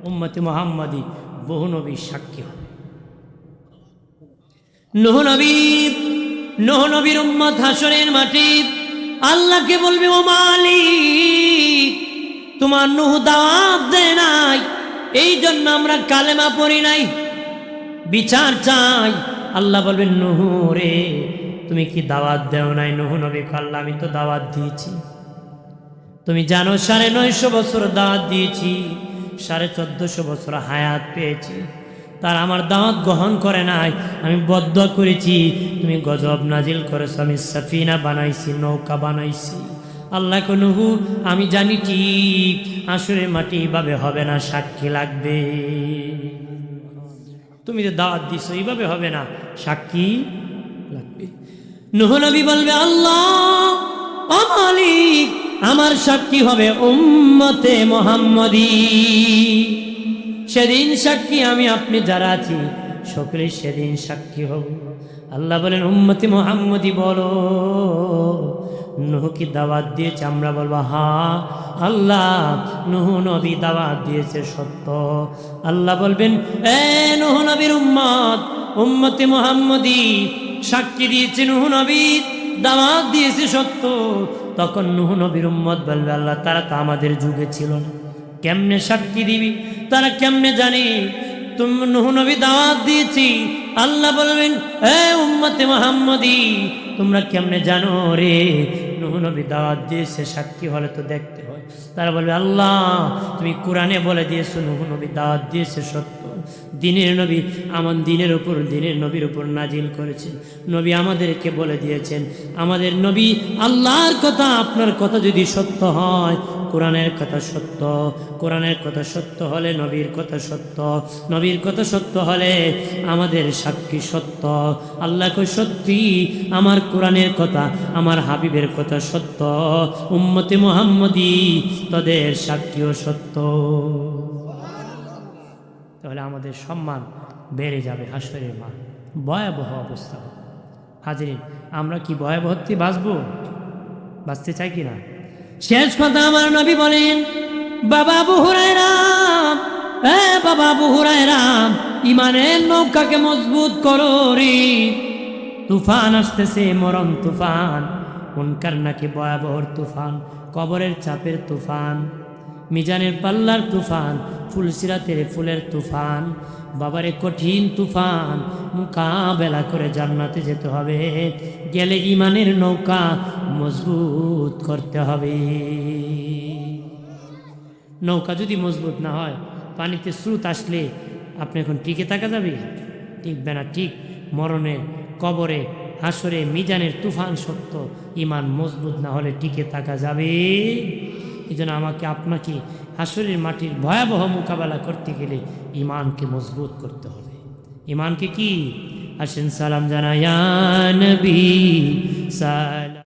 উম্মতে মুহাম্মাদি বহু নবীর সাক্ষী হবে। নূহ নবীর উম্মত হাসরের মাঠে আল্লাহকে বলবে ও মালিক তোমার নূহ দাওয়াত দেয় নাই, এই জন্য আমরা কালেমা পড়ি নাই, বিচার চাই। আল্লাহ বলবেন নূহ রে তুমি কি দাওয়াত দেও নাই? নূহ নবী আল্লাহ আমি তো দাওয়াত দিয়েছি, তুমি জানো 950 বছর দাওয়াত দিয়েছি, 1450 বছর হায়াত পেয়েছি, তার আমার দাওয়াত গ্রহণ করে নাই, আমি বদদুয়া করেছি, তুমি গজব নাজিল করেছো, আমি সাফিনা বানাইছি, নৌকা বানাইছি। আল্লাহ কো নূহ আমি জানি ঠিক হাসরের মাটি এইভাবে হবে না, সাক্ষী লাগবে। তুমি যে দাওয়াত দিছো এইভাবে হবে না, সাক্ষী লাগবে। নূহ নবী বলবে আল্লাহ ও মালিক আমার সাক্ষী হবে উম্মতে মুহাম্মাদি। সেদিন সাক্ষী আমি আপনি যারা আছি সকলে সেদিন সাক্ষী হব। আল্লাহ বলেন উম্মতে মুহাম্মাদি বলো নূহ কি দাওয়াত দিয়েছে? আমরা বলবো হ্যাঁ আল্লাহ নূহ নবী দাওয়াত দিয়েছে সত্য। আল্লাহ বলবেন এ নূহ নবীর উম্মত উম্মতে মুহাম্মাদি সাক্ষী দিয়েছে নূহ নবী দাওয়াত দিয়েছে সত্য, তখন নূহ নবীর উম্মত বলবে আল্লাহ তারা তো আমাদের যুগে ছিল না, কেমনে সাক্ষী দিবি, তারা কেমনে জানে তুমি নূহ নবী দাওয়াত দিয়েছি? আল্লাহ বলবেন এ উম্মতে মুহাম্মদী তোমরা কেমনে জানো রে নূহ নবী দাওয়াত দিয়েছে? সাক্ষী হলে তো দেখতে হয়। তারা বলবে আল্লাহ তুমি কোরআনে বলে দিয়েছো নূহ নবী দাওয়াত দিয়েছে সত্য, দিনের নবী আমার দিনের উপর দিনের নবীর উপর নাজিল করেছেন, নবী আমাদেরকে বলে দিয়েছেন, আমাদের নবী আল্লাহর কথা আপনার কথা যদি সত্য হয়, কোরআনের কথা সত্য, কোরআনের কথা সত্য হলে নবীর কথা সত্য, নবীর কথা সত্য হলে আমাদের সাক্ষী সত্য। আল্লাহ কই সত্যি আমার কোরআনের কথা আমার হাবিবের কথা সত্য, উম্মতে মুহাম্মদী তাদের সাক্ষীও সত্য। তাহলে আমাদের সম্মান বেড়ে যাবে, হাসরের মাঠ ভয়াবহ অবস্থা হবে। হাজিরিন আমরা কি ভয়াবহতে বাঁচবো? বাঁচতে চাই কিনা? শেষ কথা আমার নবী বলেন বাবা আবু হুরায়রা, বাবা আবু হুরায়রা ইমানের নৌকাকে মজবুত করো রে, তুফান আসতেছে, মরণ তুফান, মুনকার নাকি ভয়াবহ তুফান, কবরের চাপের তুফান, মিজানের পাল্লার তুফান, ফুলসিরাতের ফুলের তুফান, বাবারে কঠিন তুফান মোকাবেলা করে জান্নাতে যেতে হবে। গেলে ইমানের নৌকা মজবুত করতে হবে। নৌকা যদি মজবুত না হয়, পানিতে স্রোত আসলে আপনি এখন টিকে থাকা যাবে? টিকবে না। ঠিক মরণে, কবরে, হাসরে, মিজানের তুফান সত্য, ইমান মজবুত না হলে টিকে থাকা যাবে? এই জন্য আমাকে আপনাকে হাসরের মাটির ভয়াবহ মোকাবেলা করতে গেলে ইমানকে মজবুত করতে হবে। ইমানকে কি? আসেন সালাম জানাই ইয়া নবী সালাম।